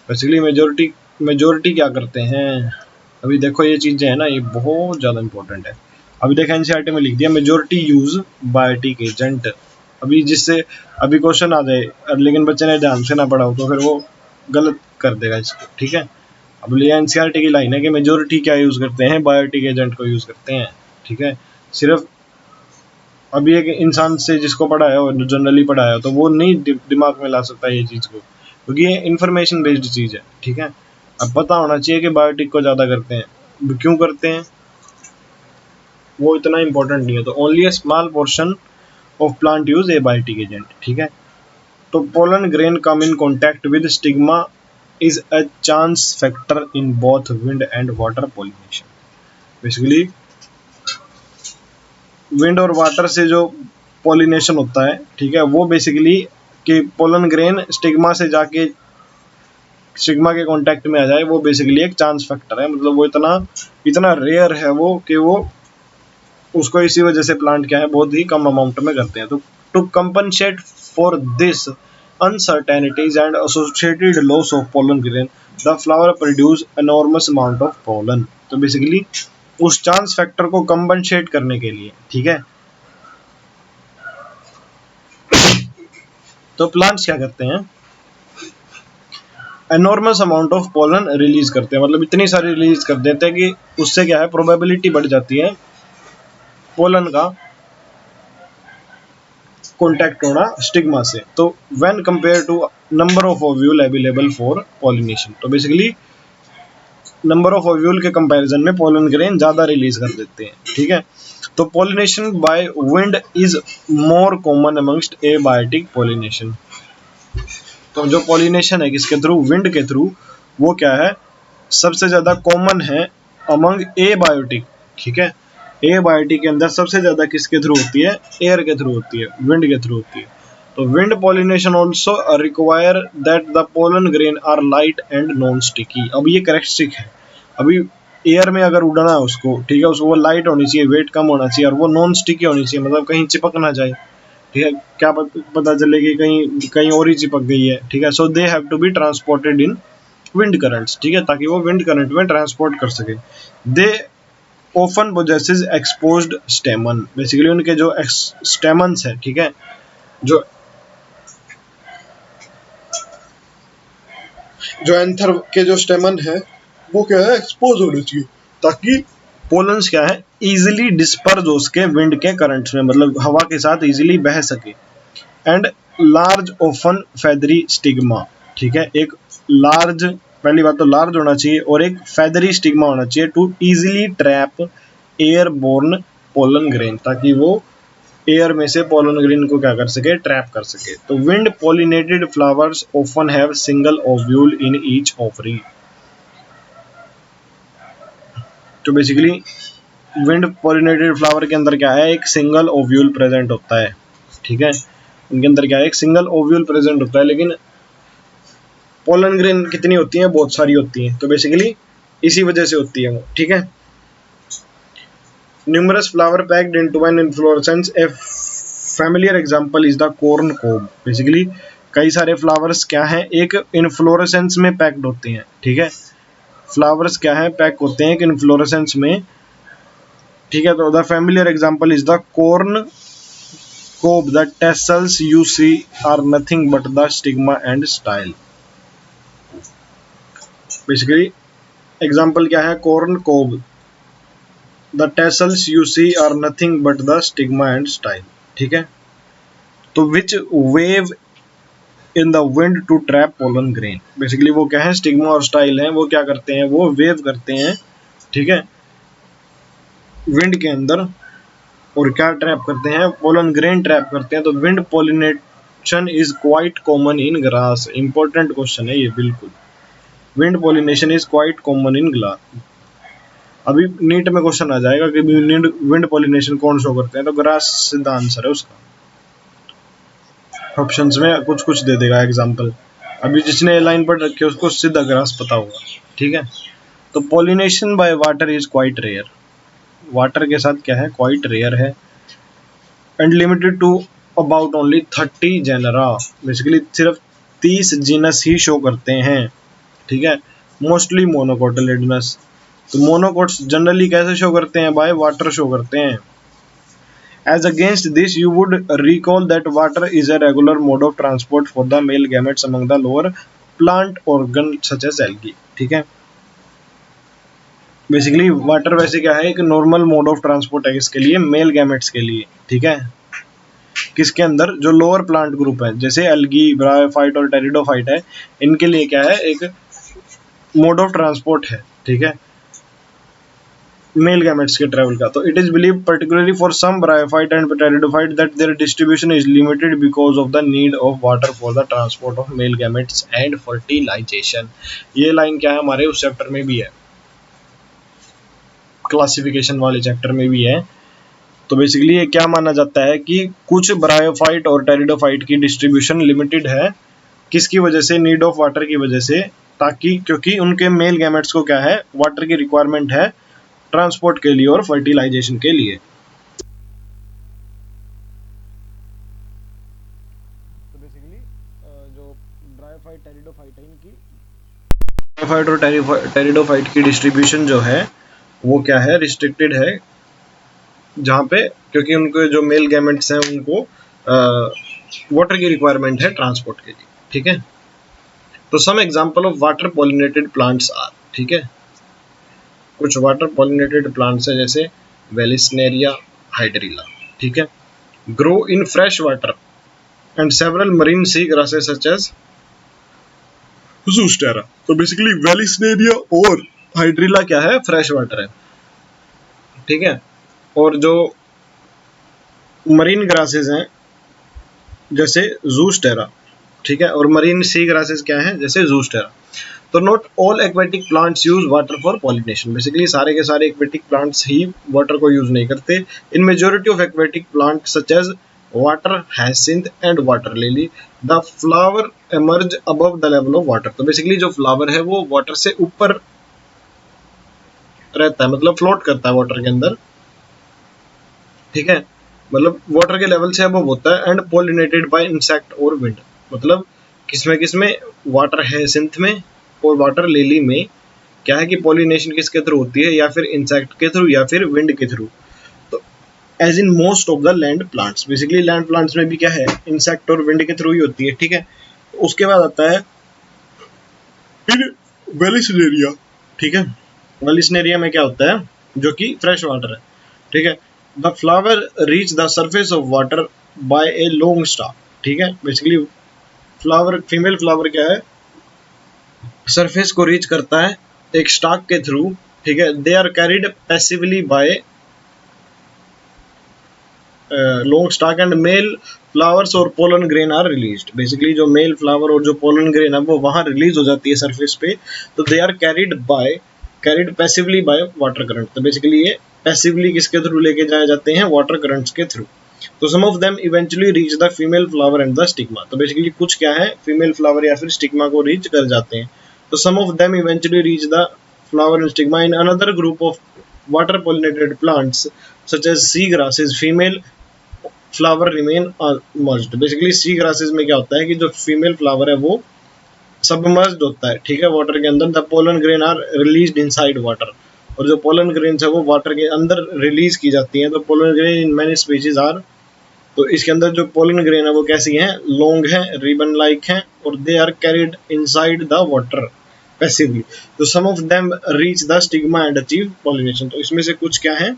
बेसिकली मेजोरिटी क्या करते हैं, अभी देखो ये चीजें है ना, ये बहुत ज्यादा इंपॉर्टेंट है। अभी देखा एनसीईआरटी में लिख दिया मेजोरिटी यूज बायोटिक एजेंट। अभी जिससे अभी क्वेश्चन आ जाए लेकिन बच्चे ने ध्यान से ना पढ़ा हो तो फिर वो गलत कर देगा इसको। ठीक है, अब ये एनसीईआरटी की लाइन है कि मेजोरिटी क्या यूज करते हैं, बायोटिक एजेंट को यूज करते हैं। ठीक है। सिर्फ अभी एक इंसान से जिसको पढ़ाया हो, जो जनरली पढ़ाया हो, तो वो नहीं दिमाग में ला सकता ये चीज़ को, क्योंकि ये इन्फॉर्मेशन बेस्ड चीज़ है, ठीक है। अब पता होना चाहिए कि बायोटिक को ज़्यादा करते हैं, क्यों करते हैं वो इतना इंपॉर्टेंट नहीं है। तो only a small portion of plant use abiotic agent, ठीक है। तो pollen grain come in contact with stigma is a chance factor in both wind and water pollination. Basically wind और वाटर से जो pollination होता है, ठीक है, वो बेसिकली कि पोलन ग्रेन स्टिग्मा से जाके स्टिग्मा के कांटेक्ट में आ जाए, वो बेसिकली एक चांस फैक्टर है। मतलब वो इतना इतना रेयर है वो कि वो उसको इसी वजह से प्लांट क्या है बहुत ही कम अमाउंट में करते हैं। तो to compensate for this uncertainties and associated loss of pollen grain, the flower produce enormous amount of pollen। तो बेसिकली उस चांस फैक्टर को कंपनसेट करने के लिए, ठीक है, तो प्लांट्स क्या करते हैं, enormous amount of pollen release करते हैं। मतलब इतनी सारी रिलीज कर देते हैं कि उससे क्या है, प्रोबेबिलिटी बढ़ जाती है पोलन का कॉन्टैक्ट होना स्टिग्मा से। तो when compare to number of ovule available for pollination, तो बेसिकली नंबर ऑफ ओव्यूल के कंपैरिजन में पोलन ग्रेन ज्यादा रिलीज कर देते हैं, ठीक है। तो pollination by wind is more common amongst abiotic pollination. तो जो पॉलिनेशन है किसके थ्रू, विंड के थ्रू, वो क्या है, सबसे ज्यादा कॉमन है अमंग एबायोटिक, ठीक है। एबायोटिक के अंदर सबसे ज्यादा किसके थ्रू होती है, एयर के थ्रू होती है, विंड के थ्रू होती है। तो wind pollination also require that the pollen grain are light and non sticky. अब ये करेक्टरिस्टिक है, अभी एयर में अगर उड़ना है उसको, ठीक है, उसको वो लाइट होनी चाहिए, वेट कम होना चाहिए, और वो नॉन स्टिकी होनी चाहिए, मतलब कहीं चिपक ना जाए, ठीक है। क्या पता चले कि कहीं कहीं और ही चिपक गई है, ठीक है। So they have to be transported in wind currents, ठीक है, ताकि वो विंड करंट में ट्रांसपोर्ट कर सके। They often possesses exposed स्टेमन, basically उनके जो स्टेमन्स है, ठीक है, जो जो एंथर के जो स्टेमन है वो क्या है, एक्सपोज होने चाहिए, ताकि पोलन्स क्या है इजीली डिस्पर्ज हो सके विंड के करंट्स में, मतलब हवा के साथ इजीली बह सके। And large often feathery stigma, ठीक है, एक लार्ज, पहली बात तो लार्ज होना चाहिए, और एक फेदरी स्टिग्मा होना चाहिए to easily trap airborne pollen grain, ताकि वो एयर में से पोलन ग्रेन को क्या कर सके, ट्रैप कर सके। तो wind pollinated flowers often have single ovule in each ovary. तो बेसिकली विंड पॉलिनेटेड फ्लावर के अंदर क्या है, एक सिंगल ओव्यूल प्रेजेंट होता है, ठीक है, उनके अंदर क्या है, एक सिंगल ओव्यूल प्रेजेंट होता है। लेकिन पोलन ग्रेन कितनी होती है, बहुत सारी होती है, तो बेसिकली इसी वजह से होती है वो, ठीक है। Numerous flower packed into an inflorescence, a familiar example is the corn cob. Basically कई सारे फ्लावर्स क्या हैं, एक इन्फ्लोरेसेंस में पैक्ड होते हैं, ठीक है, फ्लावर्स क्या है, पैक होते हैं एक इन्फ्लोरेसेंस में, ठीक है। तो the familiar example is the corn cob, the tassels you see are nothing but the stigma and style. Basically example क्या है, corn cob, the tassels you see are nothing but the stigma and style, ठीक है। तो which wave in the wind to trap pollen grain, basically वो क्या है, stigma और style है, वो क्या करते हैं, वो वेव करते हैं, ठीक है, विंड के अंदर, और क्या ट्रैप करते हैं, पोलन ग्रेन ट्रैप करते हैं। तो wind pollination is quite common in grass. Important question है ये बिल्कुल, wind pollination is quite common in grass. अभी नीट में क्वेश्चन आ जाएगा कि विंड पॉलिनेशन कौन शो करते हैं, तो ग्रास सीधा आंसर है उसका। ऑप्शंस में कुछ कुछ दे देगा एग्जांपल, अभी जिसने लाइन पढ़ रखी है उसको सीधा ग्रास पता होगा, ठीक है। तो pollination by water is quite rare, water के साथ क्या है, क्वाइट रेयर है। And limited to about only 30 genera, basically सिर्फ 30 जीनस ही शो करते हैं, ठीक है। मोस्टली मोनोकोटिलिडनस, तो मोनोकोट्स जनरली कैसे शो करते हैं, बाय वाटर शो करते हैं। As against this, you would recall that water is a regular mode of transport for the male gametes among the lower plant organ such as algae, ठीक है। Basically water वैसे क्या है, एक normal mode of transport है इसके लिए, male gametes के लिए, ठीक है। किसके अंदर, जो लोअर प्लांट ग्रुप है जैसे एल्गी, ब्रायोफाइट और टेरिडोफाइट है, इनके लिए क्या है, एक मोड ऑफ ट्रांसपोर्ट है, ठीक है, मेल गैमेट्स के ट्रेवल का। तो it is believe particularly for some bryophyte and pteridophyte that their distribution is limited because of the need of water for the transport of male gametes and fertilisation. ये line क्या है, हमारे उस chapter में भी है, क्लासिफिकेशन वाले chapter में भी है। तो बेसिकली ये क्या माना जाता है कि कुछ ब्रायोफाइट और टेरिडोफाइट की डिस्ट्रीब्यूशन लिमिटेड है, किसकी वजह से, नीड ऑफ वाटर की वजह से, ताकि क्योंकि उनके मेल गैमेट्स को क्या है, वाटर की रिक्वायरमेंट है ट्रांसपोर्ट के लिए और फर्टिलाइजेशन के लिए। तो बेसिकली जो ब्रायोफाइट टेरिडोफाइट है, इनकी ब्रायोफाइट और टेरिडोफाइट की डिस्ट्रीब्यूशन जो है वो क्या है, रिस्ट्रिक्टेड है, जहाँ पे क्योंकि उनको जो मेल गैमेट्स हैं उनको वाटर की रिक्वायरमेंट है ट्रांसपोर्ट के लिए, ठीक है। तो some example of water pollinated plants are, ठीक है, कुछ वाटर पॉलिनेटेड प्लांट्स है जैसे वेलिस्नेरिया, हाइड्रिला, ठीक है, grow in fresh water and several marine sea grasses such as Zostera. तो बेसिकली वेलिस्नेरिया और हाइड्रिला क्या है, फ्रेश वाटर है, ठीक है, और जो मरीन ग्रासेस हैं जैसे ज़ूस्टेरा, ठीक है, और मरीन सी ग्रासेस क्या है, जैसे ज़ूस्टेरा। तो not all aquatic plants use water for pollination, basically सारे के सारे एक्वेटिक प्लांट्स ही वाटर को यूज नहीं करते। In majority of aquatic plant such as water hyacinth and water lily the flower emerge above the level of water. तो basically जो flower है वो वाटर से ऊपर रहता है, मतलब फ्लोट करता है वाटर के अंदर, ठीक है, मतलब वाटर के लेवल से अबव होता है। एंड पॉलिनेटेड बाय इंसेक्ट और विंड, मतलब किसमें वाटर हाइसिंथ में और वाटर लिली में क्या है कि पॉलिनेशन किसके थ्रू होती है, या फिर इंसेक्ट के थ्रू या फिर विंड के थ्रू। तो as in most of the land plants, basically land plants में भी क्या है, इंसेक्ट और विंड के थ्रू ही होती है, ठीक है। उसके बाद आता है फिर वेलिस्नेरिया, ठीक है, वेलिस्नेरिया में क्या होता है, जो कि फ्रेश वाटर है, ठीक है। The flower reach the surface of water bye a long stock, ठीक है, बेसिकली फ्लावर, फीमेल फ्लावर क्या है, सरफेस को रीच करता है एक स्टॉक के थ्रू, ठीक है। They are carried passively by long stalk and male flowers और pollen grain are released. Basically जो मेल फ्लावर और जो पोलन ग्रेन है वो वहां रिलीज हो जाती है सरफेस पे, तो they are carried passively by water current. तो बेसिकली ये पैसिवली किसके थ्रू लेके जाए जाते हैं, वाटर करंट्स के थ्रू। तो some of them eventually reach the female flower and the stigma. तो बेसिकली कुछ क्या है, फीमेल फ्लावर या फिर स्टिग्मा को रीच कर जाते हैं। तो some of them eventually reach the flower and stigma. In another group of water pollinated plants such as sea grasses, female flower remain merged. Basically sea grasses में क्या होता है कि जो फीमेल फ्लावर है वो सबमर्ज्ड होता है, ठीक है, वाटर के अंदर। The pollen grain are released inside water, और जो पोलन ग्रेन्स है वो वाटर के अंदर रिलीज की जाती हैं। तो pollen grain in many species are, तो इसके अंदर जो पोलन ग्रेन है वो कैसी हैं, लॉन्ग है, रिबन लाइक है, और they are carried inside the water passively. तो some of them reach the stigma and achieve pollination. तो इसमें से कुछ क्या है,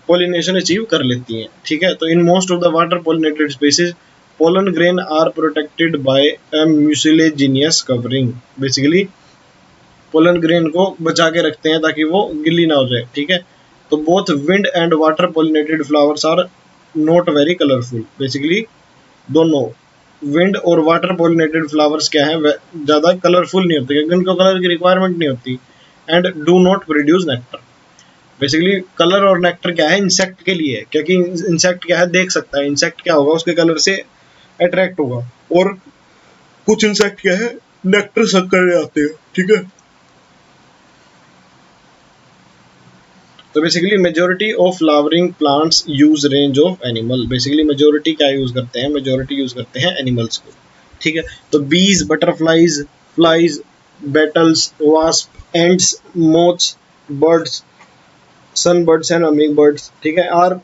पॉलिनेशन अचीव कर लेती हैं, ठीक है। तो in most of the water pollinated species pollen grain are protected by a mucilaginous covering. Basically pollen grain को बचा के रखते हैं ताकि वो गिल्ली ना हो जाए, ठीक है। तो both wind and water pollinated flowers are not very colourful. Basically दोनों विंड और वाटर पॉलिनेटेड फ्लावर्स क्या है, ज़्यादा कलरफुल नहीं होते क्योंकि उनको कलर की रिक्वायरमेंट नहीं होती। And do not produce nectar. Basically colour और नेक्टर क्या है, इंसेक्ट के लिए है, क्योंकि इंसेक्ट क्या है, देख सकता है, इंसेक्ट क्या होगा, उसके कलर से अट्रैक्ट होगा, और कुछ इंसेक्ट क्या है, नेक्टर सक करने आते हैं, ठीक है। तो basically majority of flowering plants use range of animal. Basically majority क्या यूज करते हैं, मेजोरिटी यूज करते हैं एनिमल्स को, ठीक है। तो bees, butterflies, flies, beetles, wasp, ants, moths, birds, sun birds and humming birds, ठीक है। आर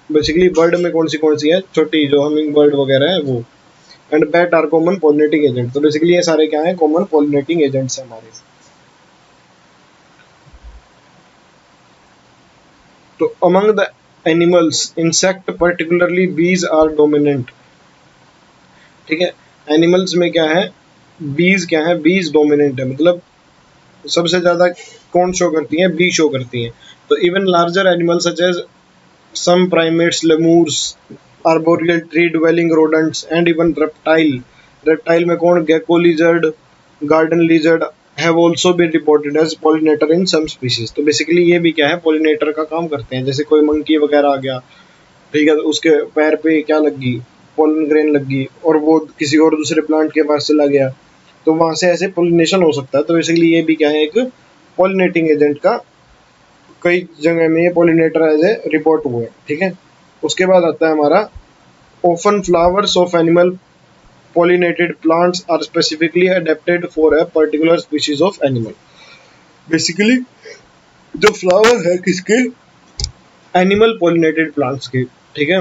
बेसिकली बर्ड में कौन सी है, छोटी जो हमिंग बर्ड वगैरह है वो। And bat are common pollinating agent. तो बेसिकली ये सारे क्या है, कॉमन पॉलिनेटिंग एजेंट्स हैं हमारे। तो among the animals insect particularly bees are dominant, ठीक है। एनिमल्स में क्या है, बीज क्या है, बीज डोमिनेंट है, मतलब सबसे ज्यादा कौन शो करती है, बी शो करती है। तो even larger animals such as some primates, lemurs, arboreal tree dwelling rodents and even reptile, reptile में कौन, gecko lizard, garden lizard have also been reported as pollinator in some species. तो basically ये भी क्या है, पॉलिनेटर का काम करते हैं। जैसे कोई मंकी वगैरह आ गया, ठीक है, तो उसके पैर पे क्या लग गई, पोलन ग्रेन लग गई, और वो किसी और दूसरे प्लांट के पास चला गया, तो वहां से ऐसे पोलिनेशन हो सकता है। तो बेसिकली ये भी क्या है, एक पॉलिनेटिंग एजेंट का, कई जगह में ये पॉलिनेटर एज ए रिपोर्ट हुए, ठीक है। उसके बाद आता है हमारा often flowers of animal pollinated plants are specifically adapted for a particular species of animal। Basically जो फ्लावर है किसके, एनिमल पॉलिनेटेड प्लांट्स के, ठीक है,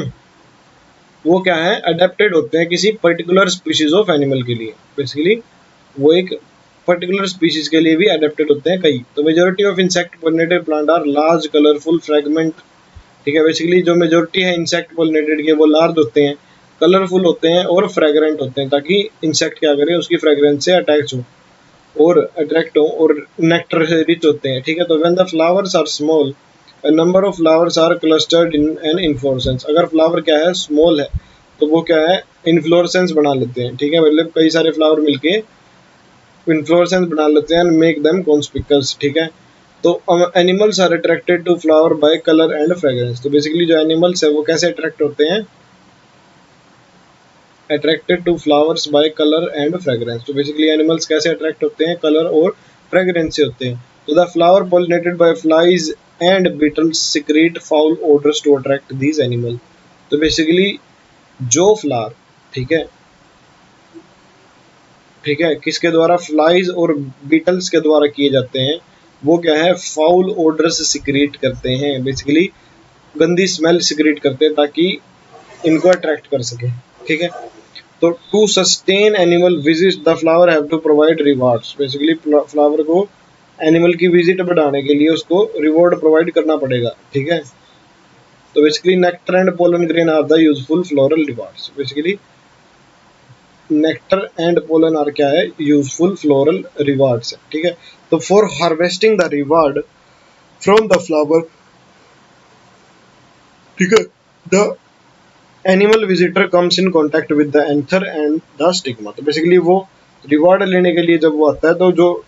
वो क्या है, अडेप्टेड होते हैं किसी पर्टिकुलर स्पीशीज ऑफ एनिमल के लिए। बेसिकली वो एक पर्टिकुलर स्पीशीज के लिए भी अडेप्टेड होते हैं कई। तो majority of insect pollinated plant are large colourful fragment, ठीक है। बेसिकली जो मेजोरिटी है इंसेक्ट पॉलिनेटेड के, वो लार्ज होते हैं, कलरफुल होते हैं और फ्रेगरेंट होते हैं, ताकि इंसेक्ट क्या करे, उसकी फ्रेगरेंस से अटैच हो और अट्रैक्ट हो, और नेक्टर से रिच होते हैं, ठीक है। तो when the flowers are small, a number of flowers are clustered in an inflorescence। अगर फ्लावर क्या है, स्मॉल है, तो वो क्या है, इन्फ्लोरेसेंस बना लेते हैं, ठीक है, मतलब कई सारे फ्लावर मिलके इन्फ्लोरेसेंस बना लेते हैं, मेक देम कॉन्स्पिकस, ठीक है। तो animals are attracted to flower by colour and fragrance. तो बेसिकली जो एनिमल्स है वो कैसे अट्रैक्ट होते हैं, attracted to flowers by colour and fragrance. तो बेसिकली एनिमल्स कैसे अट्रैक्ट होते हैं, कलर और फ्रेग्रेंस से होते हैं। तो the flower pollinated by flies and beetles secrete foul odours to attract these animal. तो बेसिकली जो फ्लावर, ठीक है, ठीक है, किसके द्वारा, फ्लाइज और बीटल्स के द्वारा किए जाते हैं, वो क्या है, फाउल ओडर्स सिक्रेट करते हैं। बेसिकली गंदी स्मेल सिक्रेट करते हैं ताकि इनको अट्रैक्ट कर सके, ठीक है। तो to sustain animal visit the flower have to provide rewards. Basically flower को एनिमल की विजिट बढ़ाने के लिए उसको रिवॉर्ड प्रोवाइड करना पड़ेगा, ठीक है। तो basically nectar and pollen grain are the useful floral rewards. Basically nectar and pollen are क्या है, यूजफुल फ्लोरल रिवार्ड्स, ठीक है। तो for harvesting the reward from the flower, ठीक है, the animal visitor comes in contact with the anther and the stigma. तो basically वो reward लेने के लिए जब वो आता है, तो जो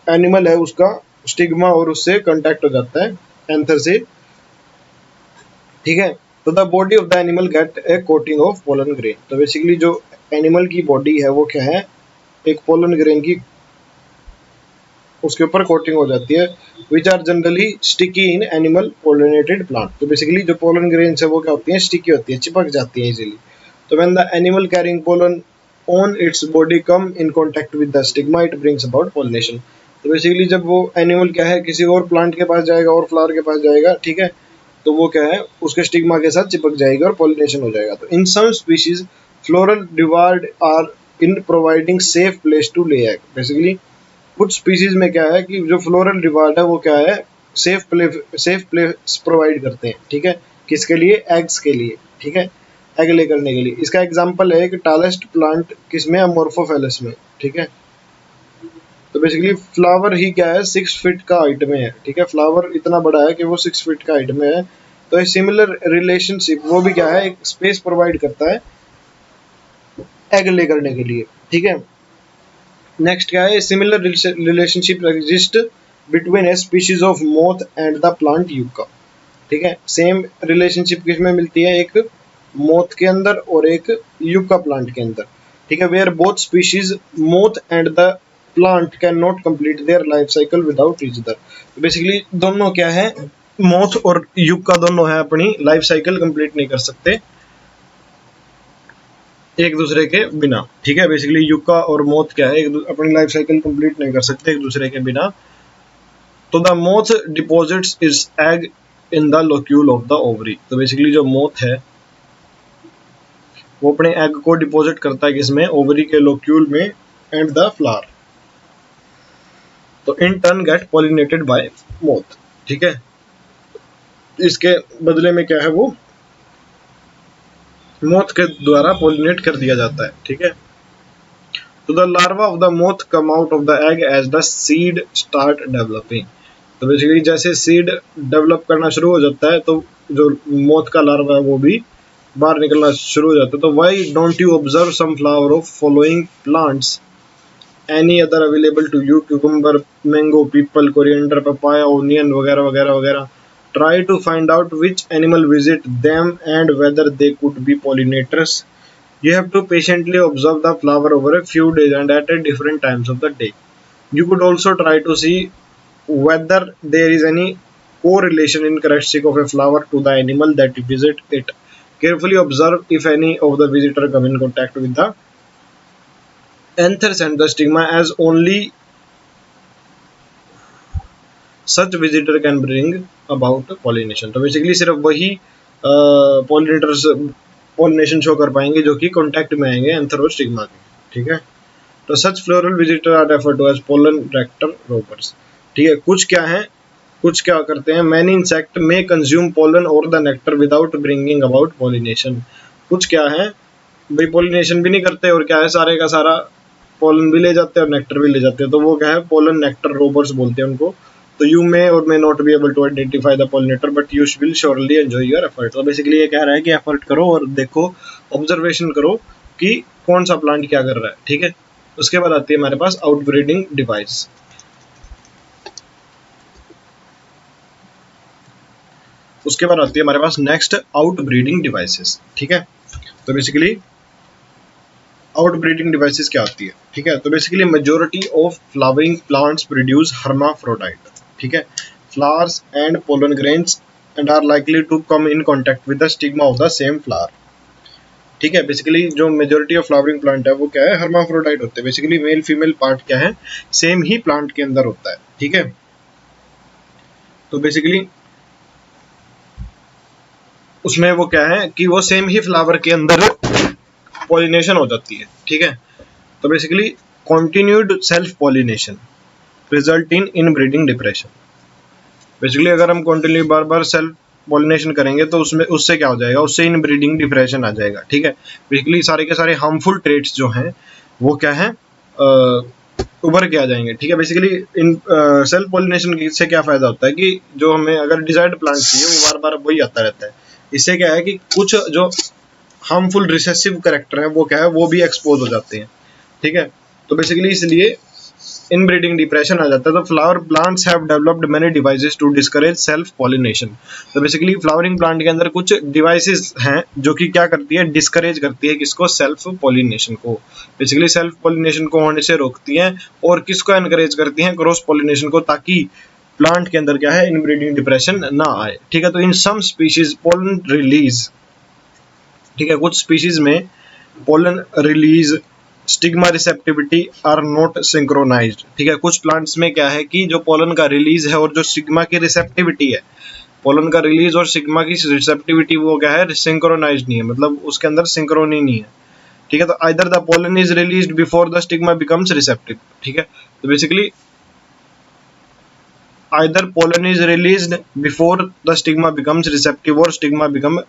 एनिमल है उसका स्टिग्मा और उससे कांटेक्ट हो जाता है, एंथर से, ठीक है। तो the body of the animal gate A coating of pollen grain. तो बेसिकली जो एनिमल की बॉडी है वो क्या है, एक पोलन ग्रेन की उसके ऊपर कोटिंग हो जाती है, which are generally sticky in animal pollinated plant. तो बेसिकली जो पोलन ग्रेन्स है वो क्या होती है, स्टिकी होती है, चिपक जाती है इजीली। तो when the animal carrying pollen on its body come in contact with the stigma, it brings about pollination. तो बेसिकली जब वो एनिमल क्या है, किसी और प्लांट के पास जाएगा और फ्लावर के पास जाएगा, ठीक है, तो वो क्या है, उसके स्टिग्मा के साथ चिपक जाएगा और पॉलिनेशन हो जाएगा। तो in some species floral reward are in providing safe place to lay egg. Basically कुछ स्पीशीज में क्या है कि जो फ्लोरल रिवार्ड है वो क्या है, सेफ प्लेस प्रोवाइड करते हैं, ठीक है, किसके लिए, एग्स के लिए, ठीक है, एग ले करने के लिए। इसका एग्जांपल है कि टालेस्ट प्लांट किसमें, अमोर्फोफेलस में, ठीक है। तो बेसिकली फ्लावर ही क्या है, 6 फीट का हाइट में है, ठीक है, फ्लावर इतना बड़ा है कि वो 6 फीट का हाइट में है। तो सिमिलर रिलेशनशिप वो भी क्या है, एक स्पेस प्रोवाइड करता है एग ले करने के लिए, ठीक है। नेक्स्ट क्या है, similar relationship exist between A species of moth and the plant yucca, ठीक है। सेम रिलेशनशिप किसमें मिलती है, एक मोथ के अंदर और एक यूका प्लांट के अंदर, ठीक है, where both species moth and the plant can not complete their life cycle without each other. Basically दोनों क्या है, मोथ और यूका दोनों है अपनी लाइफ साइकिल कंप्लीट नहीं कर सकते एक दूसरे के बिना, ठीक है। बेसिकली यूका और मोथ क्या है, अपनी लाइफ साइकिल कंप्लीट नहीं कर सकते एक दूसरे के बिना। तो the moth deposits is egg in the locule of the ovary. तो बेसिकली जो मोथ है वो अपने एग को डिपॉजिट करता है किसमें, ओवरी के लोक्यूल में, एंड द फ्लावर, तो in turn get pollinated by moth, ठीक है। इसके बदले में क्या है, वो मोथ के द्वारा पोलिनेट कर दिया जाता है, ठीक है। तो the larva of the moth come out of the egg as the seed start developing. तो बेसिकली जैसे सीड डेवलप करना शुरू हो जाता है तो जो मोथ का लार्वा है वो भी बाहर निकलना शुरू हो जाता है। तो why don't you observe some flower of following plants any other available to you, cucumber, mango, peepal, coriander, papaya, onion वगैरह वगैरह वगैरह। Try to find out which animal visit them and whether they could be pollinators. You have to patiently observe the flower over a few days and at a different times of the day. You could also try to see whether there is any correlation in characteristic of a flower to the animal that visit it. Carefully observe if any of the visitor come in contact with the anthers and the stigma, as only such visitor can bring about pollination. तो basically सिर्फ वही pollinators pollination show कर पाएंगे जो कि contact में आएंगे anther और स्टिग्मा के, ठीक है। तो such floral visitor are referred to as pollen nectar robbers, ठीक है। कुछ क्या करते हैं, many insect may consume pollen or the nectar without bringing about pollination. कुछ क्या है भाई, पॉलिनेशन भी नहीं करते और क्या है, सारे का सारा पोलन भी ले जाते हैं और नेक्टर भी ले जाते हैं, तो वो क्या है, पोलन नेक्टर रोवर्स बोलते हैं उनको। तो यू मे और may not be able to identify the pollinator but you will surely enjoy your effort. तो बेसिकली ये कह रहा है कि एफर्ट करो और देखो, ऑब्जर्वेशन करो कि कौन सा प्लांट क्या कर रहा है, ठीक है। उसके बाद आती है हमारे पास आउटब्रीडिंग डिवाइस। उसके बाद आती है हमारे पास नेक्स्ट आउटब्रीडिंग डिवाइसेस, ठीक है। तो बेसिकली आउटब्रीडिंग डिवाइसेस क्या आती है, ठीक है। तो basically majority of flowering plants produce hermaphrodite, ठीक है, flowers and pollen grains and are likely to come in contact with the stigma of the same flower, ठीक है। बेसिकली जो मेजोरिटी ऑफ फ्लावरिंग प्लांट है वो क्या है, हर्माफ्रोडाइट होते हैं। बेसिकली मेल फीमेल पार्ट क्या है, सेम ही प्लांट के अंदर होता है, ठीक है। तो बेसिकली उसमें वो क्या है कि वो सेम ही फ्लावर के अंदर पॉलिनेशन हो जाती है, ठीक है। तो basically continued self pollination result in inbreeding depression. Basically अगर हम कंटिन्यू बार बार सेल्फ पॉलिनेशन करेंगे तो उसमें उससे क्या हो जाएगा, उससे इनब्रीडिंग डिप्रेशन आ जाएगा, ठीक है। बेसिकली सारे के सारे हार्मफुल ट्रेट्स जो हैं वो क्या है, उभर के आ जाएंगे, ठीक है। बेसिकली इन सेल्फ पॉलिनेशन से क्या फायदा होता है कि जो हमें अगर डिजायर्ड प्लांट चाहिए वो बार बार वही आता रहता है। इससे क्या है कि कुछ जो हार्मफुल रिसेसिव कैरेक्टर है वो क्या है, वो भी एक्सपोज हो जाते हैं, ठीक है। तो बेसिकली इसलिए इनब्रीडिंग डिप्रेशन आ जाता है। तो flower plants have developed many devices to discourage self pollination. तो बेसिकली फ्लावरिंग प्लांट के अंदर कुछ डिवाइसेस हैं जो कि क्या करती है, डिस्करेज करती है किसको, सेल्फ पॉलिनेशन को। बेसिकली सेल्फ पॉलिनेशन को होने से रोकती हैं और किसको एनकरेज करती हैं, क्रॉस पॉलिनेशन को, ताकि प्लांट के अंदर क्या है, इनब्रीडिंग डिप्रेशन ना आए, ठीक है। तो in some species pollen release, ठीक है, कुछ स्पीशीज में pollen release stigma receptivity are not synchronized, ठीक है। कुछ प्लांट्स में क्या है कि जो पोलन का रिलीज है और जो स्टिग्मा की रिसेप्टिविटी है, पोलन का रिलीज और स्टिग्मा की रिसेप्टिविटी वो क्या है, सिंक्रोनाइज्ड नहीं है, मतलब उसके अंदर सिंक्रोनी नहीं है, ठीक है। तो either the pollen is released before the stigma becomes receptive, ठीक है। तो basically either pollen is released before the stigma becomes receptive और स्टिग्मा बिकम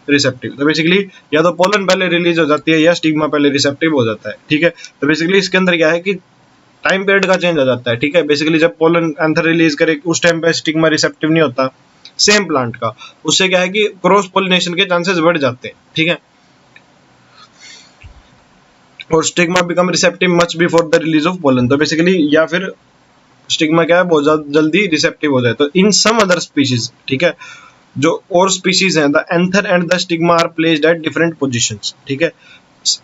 रिसेप्टिव। तो बेसिकली या तो पोलन पहले रिलीज हो जाती है या स्टिग्मा पहले रिसेप्टिव हो जाता है, ठीक है। तो बेसिकली इसके अंदर क्या है कि टाइम पीरियड का चेंज हो जाता है, ठीक है। बेसिकली जब पोलन एंथर रिलीज करे उस टाइम पे स्टिग्मा रिसेप्टिव नहीं होता सेम प्लांट का, उससे क्या है कि क्रॉस पोलिनेशन के चांसेस बढ़ जाते हैं, ठीक है। और stigma become receptive much before the release of pollen. तो बेसिकली या फिर स्टिग्मा क्या है, बहुत जल्दी रिसेप्टिव हो जाए। तो इन सम अदर स्पीशीज, ठीक है, जो और स्पीशीज हैं, the anther and the stigma are placed at different positions, ठीक है।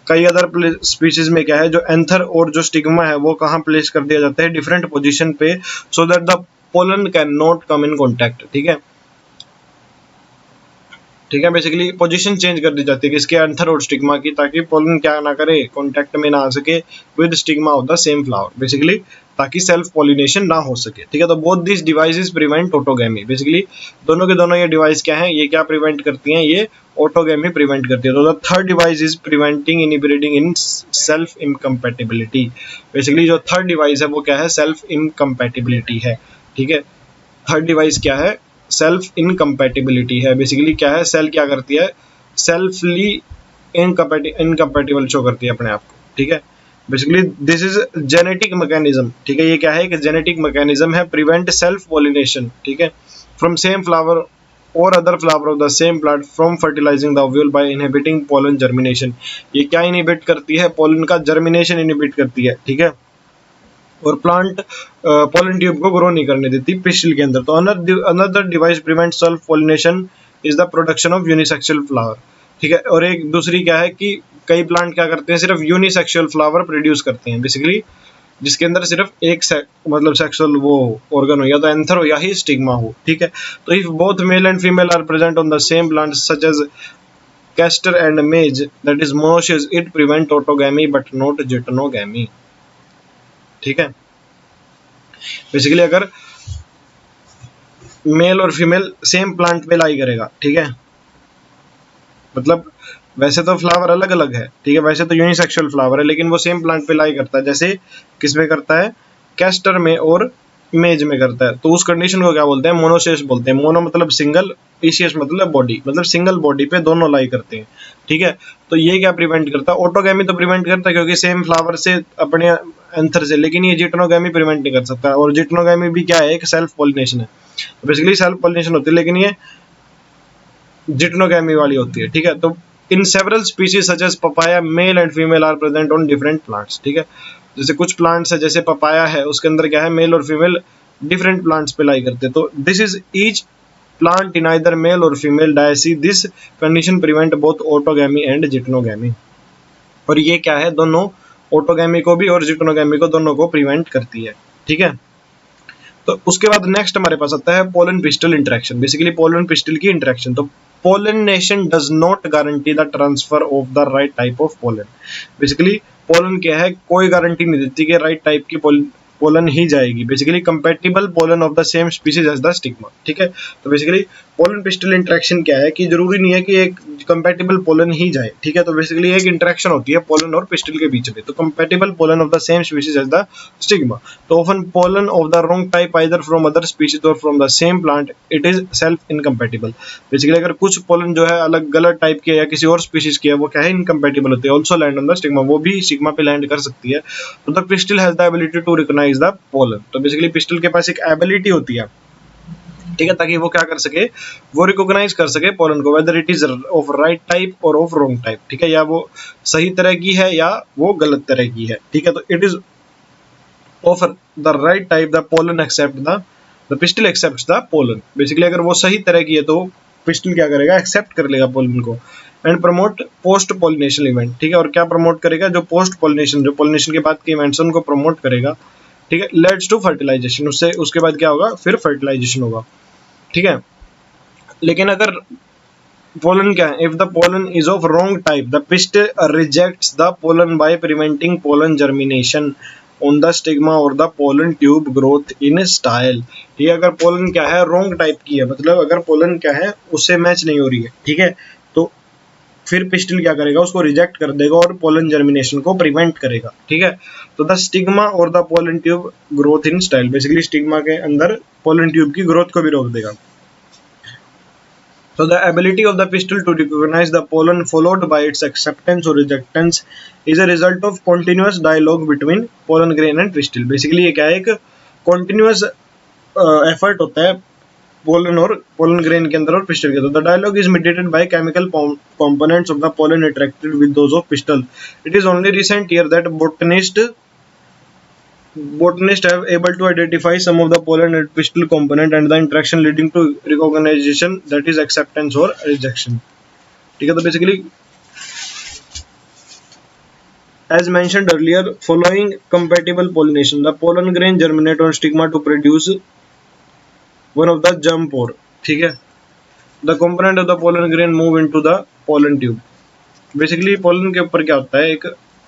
कई अदर स्पीशीज में क्या है, जो एंथर और जो स्टिग्मा है वो कहाँ प्लेस कर दिया जाता है, डिफरेंट पोजीशन पे, so that the pollen can not come in contact, ठीक है, ठीक है। बेसिकली पोजीशन चेंज कर दी जाती है किसके, एंथर और स्टिग्मा की, ताकि पोलन क्या ना करे, कॉन्टैक्ट में ना आ सके with stigma of the same flower, basically ताकि सेल्फ पॉलिनेशन ना हो सके, ठीक है। तो both this devices prevent autogamy. Basically दोनों के दोनों ये डिवाइस क्या है, ये क्या प्रिवेंट करती हैं, ये ऑटोगेमी प्रिवेंट करती है। तो the third device is preventing inbreeding in self incompatibility. Basically जो थर्ड डिवाइस है वो क्या है, सेल्फ इनकम्पैटिबिलिटी है, ठीक है। थर्ड डिवाइस क्या है, सेल्फ इनकम्पैटिबिलिटी है। बेसिकली क्या है, सेल क्या करती है, सेल्फली इनकम्पैटिबल शो करती है अपने आप को, ठीक है। Basically this is genetic mechanism, ठीक है। ये क्या है, एक जेनेटिक मैकेनिज्म है, प्रिवेंट सेल्फ पॉलिनेशन, ठीक है, फ्रॉम सेम फ्लावर और other flower of the same plant from fertilising the ovule by inhibiting pollen germination. ये क्या इनहिबिट करती है, पोलन का जर्मिनेशन इनहिबिट करती है, ठीक है, और प्लांट पोलन ट्यूब को ग्रो नहीं करने देती पिस्टिल के अंदर। तो another device prevent self pollination is the production of unisexual flower, ठीक है। और एक दूसरी क्या है कि कई प्लांट क्या करते हैं, सिर्फ यूनिसेक्सुअल फ्लावर प्रोड्यूस करते हैं, बेसिकली जिसके अंदर सिर्फ एक मतलब सेक्सुअल वो ऑर्गन हो, या तो एंथर हो या ही स्टिग्मा हो, ठीक है। तो if both male and female are present on the same plant such as castor and maize that is monoecious, it prevent autogamy but not geitonogamy, ठीक है। बेसिकली अगर मेल और फीमेल सेम प्लांट पे लाई करेगा, ठीक है, मतलब वैसे तो फ्लावर अलग अलग है, ठीक है, वैसे तो यूनिसेक्सुअल फ्लावर है, लेकिन वो सेम प्लांट पे लाई करता है। जैसे किस में करता है, कैस्टर में और मेज में करता है। तो उस कंडीशन को क्या बोलते हैं, मोनोसिस बोलते हैं। मोनो मतलब सिंगल, इसियस मतलब बॉडी, मतलब सिंगल बॉडी पे दोनों लाई करते हैं, ठीक है। तो ये क्या प्रिवेंट करता है, ऑटोगैमी तो प्रिवेंट करता है क्योंकि सेम फ्लावर से अपने एंथर से, लेकिन ये जिटनोगैमी प्रिवेंट नहीं कर सकता। और जिटनोगैमी भी क्या है, एक सेल्फ पॉलिनेशन है, बेसिकली सेल्फ पॉलिनेशन होती है, लेकिन ये जिटनोगैमी वाली होती है, ठीक है। तो in several species such as papaya male and female are present on different plants, ठीक है। जैसे कुछ प्लांट्स है, जैसे पपाया है, उसके अंदर क्या है, मेल और फीमेल डिफरेंट प्लांट्स पे लाई करते हैं। तो this is each plant in either male और female dioecy, this condition prevent both autogamy and geitonogamy. और ये क्या है, दोनों ऑटोगैमी को भी और जिटनोगैमी को दोनों को प्रिवेंट करती है, ठीक है। तो उसके बाद नेक्स्ट हमारे पास आता है pollen pistil interaction. Basically pollen pistil की इंटरेक्शन। तो pollination does not guarantee the transfer of the right type of pollen. Basically pollen क्या है, कोई गारंटी नहीं देती कि राइट टाइप की पोलन ही जाएगी। Basically compatible pollen of the same species as the stigma, ठीक है। तो बेसिकली पोलन पिस्टल इंटरेक्शन क्या है कि जरूरी नहीं है कि एक कंपैटिबल पोलन ही जाए, ठीक है। तो बेसिकली एक इंटरेक्शन होती है पोलन और पिस्टल के बीच में। तो compatible pollen of the same species as the stigma. तो often pollen of the wrong type either from other species or from the same plant, it is self incompatible. Basically अगर कुछ pollen जो है अलग गलत टाइप की है या किसी और स्पीशीज की है, वो क्या है, इनकम्पैटिबल होती है। Also land on the stigma, वो भी स्टिग्मा पे लैंड कर सकती है। तो the pistil has the ability to recognise the pollen. तो बेसिकली पिस्टल के पास एक एबिलिटी होती है, ठीक है, ताकि वो क्या कर सके, वो रिकॉग्नाइज कर सके पोलन को, whether it is of right type और ऑफ रॉन्ग टाइप, ठीक है, या वो सही तरह की है या वो गलत तरह की है, ठीक है। तो it is of the right type the pollen accept the pistil accept the pollen. Basically अगर वो सही तरह की है तो पिस्टल क्या करेगा, एक्सेप्ट कर लेगा पोलन को। And promote post pollination event, ठीक है। और क्या प्रमोट करेगा, जो पोस्ट पोलिनेशन, जो पोलिनेशन के बाद के इवेंट्स उनको प्रमोट करेगा, ठीक है। लेड्स टू फर्टिलाइजेशन, उससे उसके बाद क्या होगा, फिर फर्टिलाइजेशन होगा, ठीक है। लेकिन अगर पोलन क्या है, if the pollen is of wrong type the pistil rejects the pollen by preventing pollen germination on the stigma or the pollen tube growth in style. ठीक है, अगर पोलन क्या है, रॉन्ग टाइप की है, मतलब अगर पोलन क्या है उससे मैच नहीं हो रही है, ठीक है, तो फिर पिस्टल क्या करेगा, उसको रिजेक्ट कर देगा और पोलन जर्मिनेशन को प्रिवेंट करेगा, ठीक है। तो the stigma or the pollen tube growth in style, basically stigma के अंदर पोलन ट्यूब की ग्रोथ को भी रोक देगा। So the ability of the pistil to recognize the pollen followed by its acceptance or rejectance is a result of continuous dialogue between pollen grain and pistil. Basically ये क्या है, एक continuous effort होता है पोलन और pollen grain के अंदर और पिस्टल के अंदर। The dialogue is mediated by chemical components of the pollen attracted with those of pistil. It is only recent year that botanists have able to identify some of the pollen and pistil component and the interaction leading to recognition, that is acceptance or rejection, ठीक है। तो basically as mentioned earlier, following compatible pollination the pollen grain germinate on stigma to produce one of the germ pore, ठीक है। the component of the pollen grain move into the pollen tube. Basically pollen के ऊपर क्या होता है, एक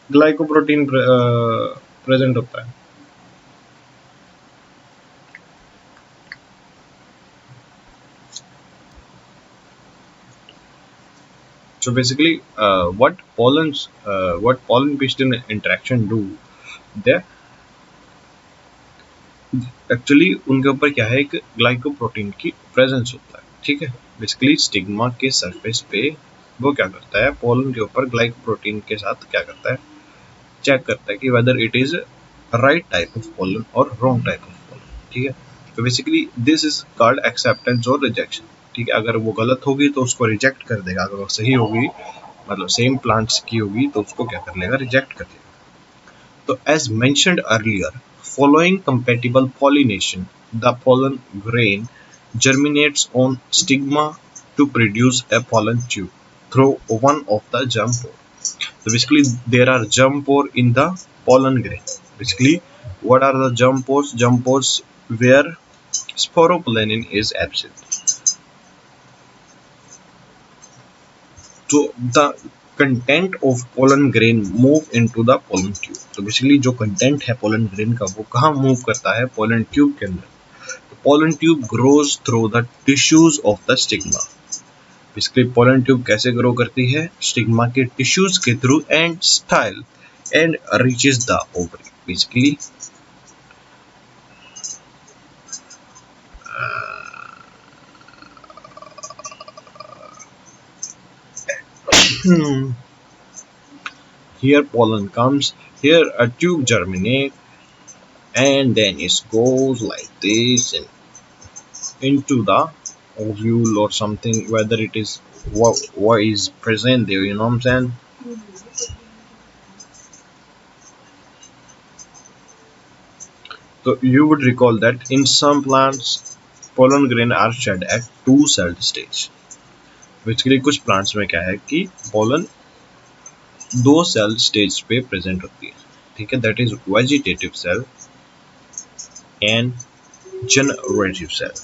glycoprotein present होता है। So basically, what pollen pistil interaction do? They actually उनके ऊपर क्या है, एक ग्लाइकोप्रोटीन की प्रेजेंस होता है, ठीक है। बेसिकली स्टिग्मा के सरफेस पे वो क्या करता है, पोलन के ऊपर ग्लाइकोप्रोटीन के साथ क्या करता है, चेक करता है कि whether it is right type of pollen और रॉन्ग टाइप ऑफ पोलन, ठीक है। तो basically this is called acceptance और रिजेक्शन, ठीक है। अगर वो गलत होगी तो उसको रिजेक्ट कर देगा, अगर वो सही होगी मतलब सेम प्लांट्स की होगी तो उसको क्या कर लेगा, रिजेक्ट कर देगा। So as mentioned earlier, following compatible pollination, the pollen grain germinates on stigma to produce a pollen tube through one of the germ pore. So basically there are germ pore in the pollen grain. Basically what are the germ pores? Germ pores where sporopollenin is absent. So the content of pollen grain move into the pollen tube. तो basically जो content है pollen grain का वो कहाँ move करता है, pollen tube के अंदर। pollen tube grows through the tissues of the stigma. Basically pollen tube कैसे ग्रो करती है, स्टिग्मा के टिश्यूज के through and style and reaches the ovary. Basically here pollen comes, here a tube germinates, and then it goes like this and into the ovule or something, whether it is what is present there, you know what I'm saying. So you would recall that in some plants pollen grain are shed at two celled stage. Basically कुछ plants में क्या है कि pollen दो cell stage पे present होती है, ठीक है। that is vegetative cell and generative cell.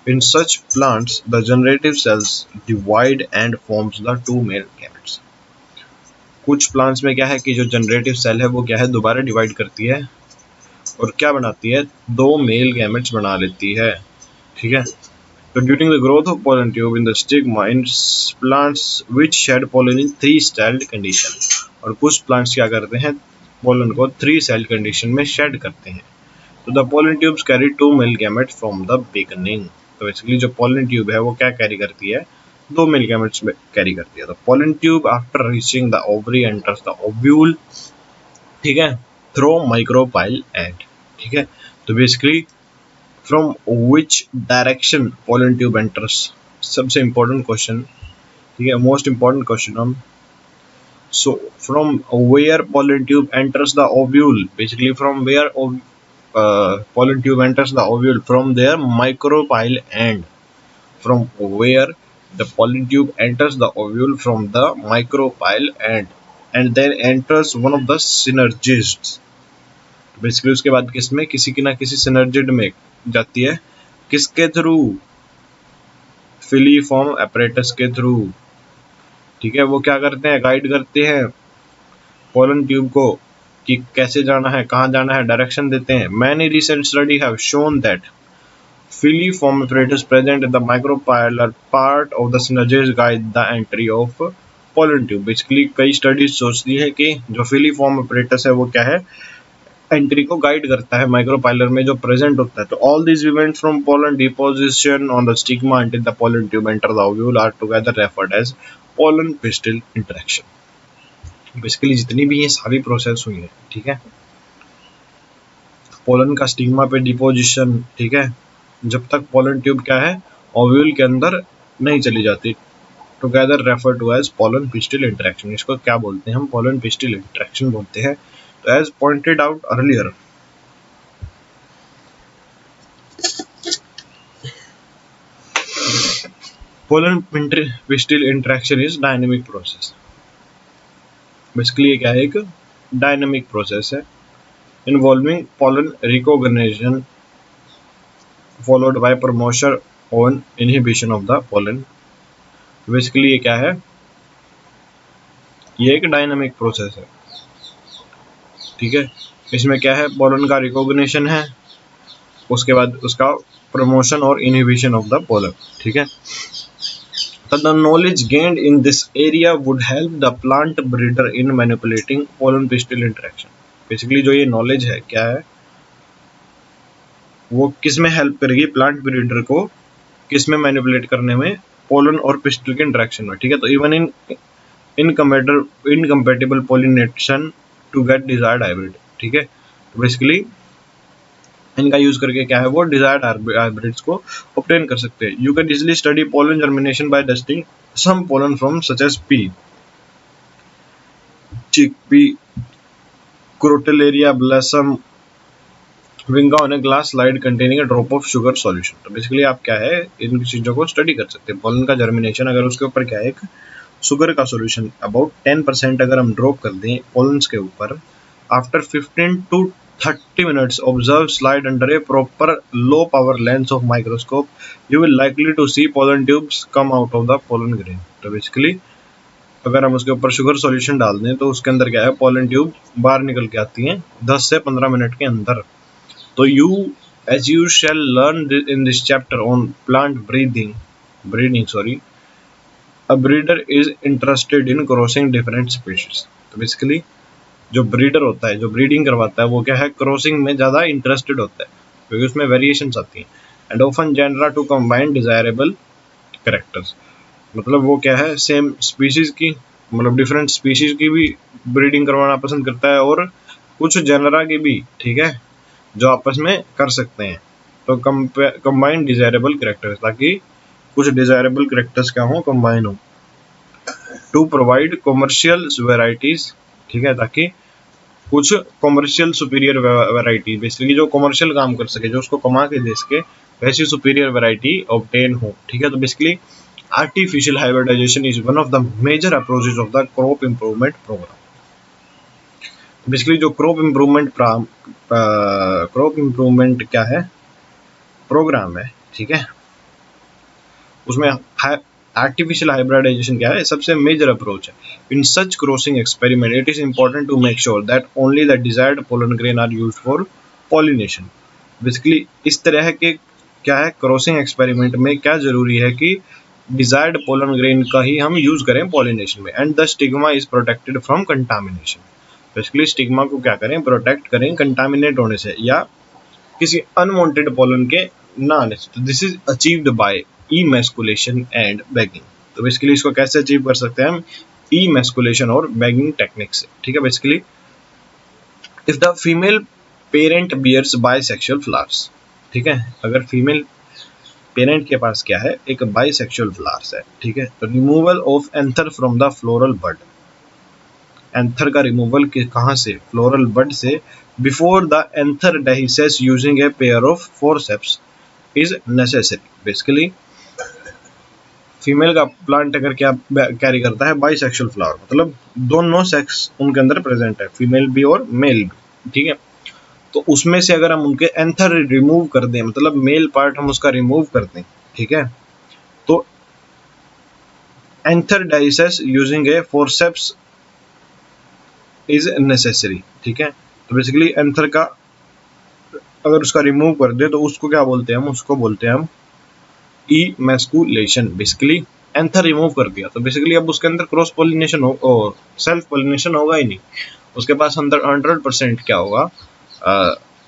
In such plants, the generative cells divide and forms the two male gametes. कुछ प्लांट्स में क्या है कि जो जनरेटिव सेल है वो क्या है, दोबारा डिवाइड करती है और क्या बनाती है, दो मेल गैमेट्स बना लेती है, ठीक है। तो during the growth of pollen tube in the stigma in plants which shed pollen in three celled condition, और कुछ प्लांट्स क्या करते हैं, पोलन को थ्री सेल्ड कंडीशन में शेड करते हैं। तो the pollen tubes carry two male gametes from the beginning. तो बेसिकली जो पोलन ट्यूब है वो क्या कैरी करती है, दो मेल गैमेट्स कैरी करती है। तो pollen tube after reaching the ovary enters the ovule, ठीक है, थ्रो माइक्रोपाइल एंड, ठीक है। तो basically from which direction pollen tube enters, सबसे इंपॉर्टेंट क्वेश्चन, ठीक है, मोस्ट इंपॉर्टेंट क्वेश्चन हम। So from where pollen tube enters the ovule, basically from where pollen tube enters the ovule, from their micropyle end. From where the pollen tube enters the ovule from the micropyle end and then enters one of the synergists. Basically उसके बाद किसमें, किसी की ना किसी synergid में जाती है, किसके थ्रू, फिलीफॉर्म एपरेटस के थ्रू, ठीक है। वो क्या करते हैं, गाइड करते हैं पोलन ट्यूब को कि कैसे जाना है, कहाँ जाना है, डायरेक्शन देते हैं। Many recent study have shown that filiform apparatus present in the micropyle part of the synergids guide the entry of pollen tube. Basically कई स्टडीज सोचती है कि जो filiform apparatus है वो क्या है, एंट्री को गाइड करता है माइक्रोपाइलर में जो प्रेजेंट होता है। तो all this events from pollen deposition on the stigma until the pollen tube enter the ovule are together referred as pollen pistil interaction. Basically जितनी भी ये सारी प्रोसेस हुई है, ठीक है, पोलन का स्टिग्मा पे डिपोजिशन, ठीक है, जब तक पोलन ट्यूब क्या है, ओव्यूल के अंदर नहीं चली जाती, together refer to as pollen pistil interaction. इसको क्या बोलते हैं हम, पोलन पिस्टिल इंटरेक्शन बोलते हैं। तो as pointed out earlier, pollen pistil interaction is dynamic process. Basically ये क्या है, एक डायनेमिक प्रोसेस है involving pollen recognition followed by promotion on inhibition of the pollen. Basically ये क्या है, ये एक डायनामिक प्रोसेस है, ठीक है। इसमें क्या है, पोलन का रिकॉग्निशन है, उसके बाद उसका प्रमोशन और इनहिबिशन ऑफ द पोलन, ठीक है। तो the knowledge gained in this area would help the plant breeder in manipulating pollen pistil interaction. Basically जो ये नॉलेज है क्या है, वो किस में हेल्प करेगी, प्लांट ब्रीडर को किस में मैनिपुलेट करने में, पोलन और पिस्टल के इंटरेक्शन में, ठीक है। तो even in incompatible pollination to get desired hybrid, ठीक है। तो बेसिकली इनका यूज करके क्या है वो डिजायर्ड हाइब्रिड्स को ऑब्टेन कर सकते हैं। You can easily study pollen germination by dusting some pollen from such as pea, chickpea, crotalaria blossom, विंगा on a glass slide containing a drop of sugar solution. तो बेसिकली आप क्या है इन चीजों को स्टडी कर सकते हैं। पोलन का जर्मिनेशन, अगर उसके ऊपर क्या है एक शुगर का सॉल्यूशन अबाउट 10% अगर हम ड्रॉप कर दें पोलन्स के ऊपर, after 15 to 30 minutes observe slide under a proper low power lens of microscope, you will likely to see pollen tubes come out of the pollen grain। तो basically अगर हम उसके ऊपर शुगर सॉल्यूशन डाल दें तो उसके अंदर क्या है पोलन ट्यूब बाहर निकल के आती हैं 10 से 15 मिनट के अंदर। तो as you shall learn in this chapter on plant breeding, a breeder is interested in crossing different species। तो बेसिकली जो ब्रीडर होता है, जो ब्रीडिंग करवाता है, वो क्या है क्रॉसिंग में ज़्यादा इंटरेस्टेड होता है क्योंकि उसमें वेरिएशंस आती हैं। And often genera to combine desirable characters, मतलब वो क्या है सेम स्पीशीज की, मतलब डिफरेंट स्पीशीज की भी ब्रीडिंग करवाना पसंद करता है और कुछ जेनरा की भी, ठीक है, जो आपस में कर सकते हैं। तो कंबाइन डिजायरेबल कैरेक्टर्स, ताकि कुछ डिजायरेबल कैरेक्टर्स क्या हो, कंबाइन हो। टू प्रोवाइड कॉमर्शियल वेराइटीज, ठीक है, ताकि कुछ कॉमर्शियल सुपीरियर वैरायटी, बेसिकली जो कॉमर्शियल काम कर सके, जो उसको कमा के दे सके, वैसी सुपीरियर वैरायटी ऑब्टेन हो, ठीक है। तो basically artificial hybridization is one of the major approaches of the crop improvement programme. Basically जो क्रॉप इंप्रूवमेंट क्या है प्रोग्राम है, ठीक है, उसमें आर्टिफिशियल हाइब्रिडाइजेशन क्या है सबसे मेजर अप्रोच है। In such crossing experiment it is important to make sure that only the desired pollen grain are used for pollination. Basically इस तरह के क्या है क्रॉसिंग एक्सपेरिमेंट में क्या जरूरी है कि डिजायर्ड पोलन ग्रेन का ही हम यूज करें पॉलिनेशन में। And the stigma is protected from contamination. Basically stigma को क्या करें, प्रोटेक्ट करें कंटामिनेट होने से या किसी अनवांटेड पोलन के ना आने से। This is achieved by emasculation and bagging. तो बेसिकली इसको कैसे अचीव कर सकते हैं हम, इमैस्कुलेशन और बैगिंग टेक्निक से, ठीक है। Basically if the female parent bears bisexual flowers, ठीक है, अगर फीमेल पेरेंट के पास क्या है एक बाइसेक्सुअल फ्लावर्स है, ठीक है, तो removal of anther from the floral bud, anther का रिमूवल कहाँ से, फ्लोरल बड से, before the anther dehisces using a pair of forceps is necessary. Basically female का प्लांट अगर क्या कैरी करता है बाइसेक्सुअल फ्लावर, मतलब दोनों सेक्स उनके अंदर प्रेजेंट है, फीमेल भी और मेल भी, ठीक है। तो उसमें से अगर हम उनके एंथर रिमूव कर दें, मतलब मेल पार्ट हम उसका रिमूव कर दें, ठीक है, तो anther dices using A forceps is necessary, ठीक है। तो बेसिकली एंथर का अगर उसका रिमूव कर दे तो उसको क्या बोलते हैं हम, उसको बोलते हैं हम इमैस्कुलेशन। बेसिकली एंथर रिमूव कर दिया तो बेसिकली अब उसके अंदर क्रॉस पॉलिनेशन हो और सेल्फ पॉलिनेशन होगा ही नहीं, उसके पास अंदर 100% क्या होगा,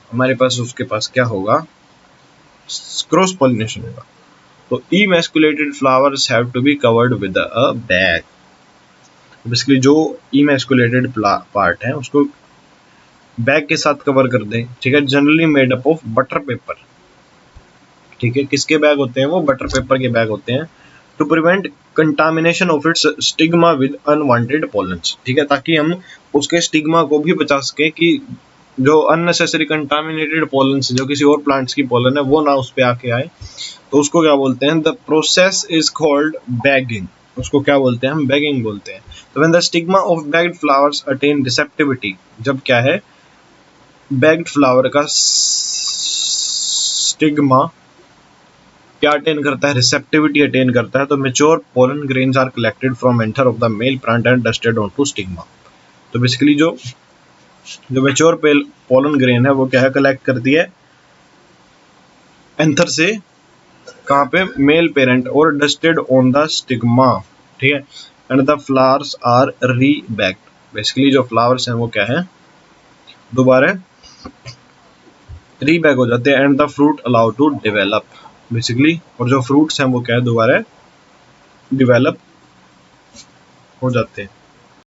हमारे पास उसके पास क्या होगा, क्रॉस पॉलिनेशन होगा। तो emasculated flowers have to be covered with a bag. Basically जो इमैस्कुलेटेड पार्ट है उसको बैग के साथ कवर कर दें, ठीक है, generally made up of butter paper, ठीक है। किसके बैग होते हैं वो, बटर पेपर के बैग होते हैं। To prevent contamination of its stigma with unwanted pollens, ठीक है, ताकि हम उसके स्टिग्मा को भी बचा सके कि जो अननेसेसरी कंटामिनेटेड पोलन्स जो किसी और प्लांट्स की पोलन है वो ना उस पे आके आए। तो उसको क्या बोलते हैं, the process is called bagging, उसको क्या बोलते हैं हम, बैगिंग बोलते हैं। तो when the stigma of bagged flowers attain receptivity, जब क्या है बैग्ड फ्लावर का स्टिग्मा क्या अटेन करता है, रिसेप्टिविटी अटेन करता है, तो mature pollen grains are collected from anther of the male plant and dusted onto stigma. तो बेसिकली जो मेच्योर पोलन ग्रेन है वो क्या है कलेक्ट करती है एंथर से, कहाँ पे, मेल पेरेंट, और डस्टेड ऑन द स्टिग्मा, ठीक है, and the flowers are rebagged. Basically जो फ्लावर्स हैं वो क्या है दोबारा रीबैक हो जाते हैं and the fruit allow to develop basically, और जो फ्रूट्स हैं वो क्या है दोबारा डेवलप हो जाते हैं।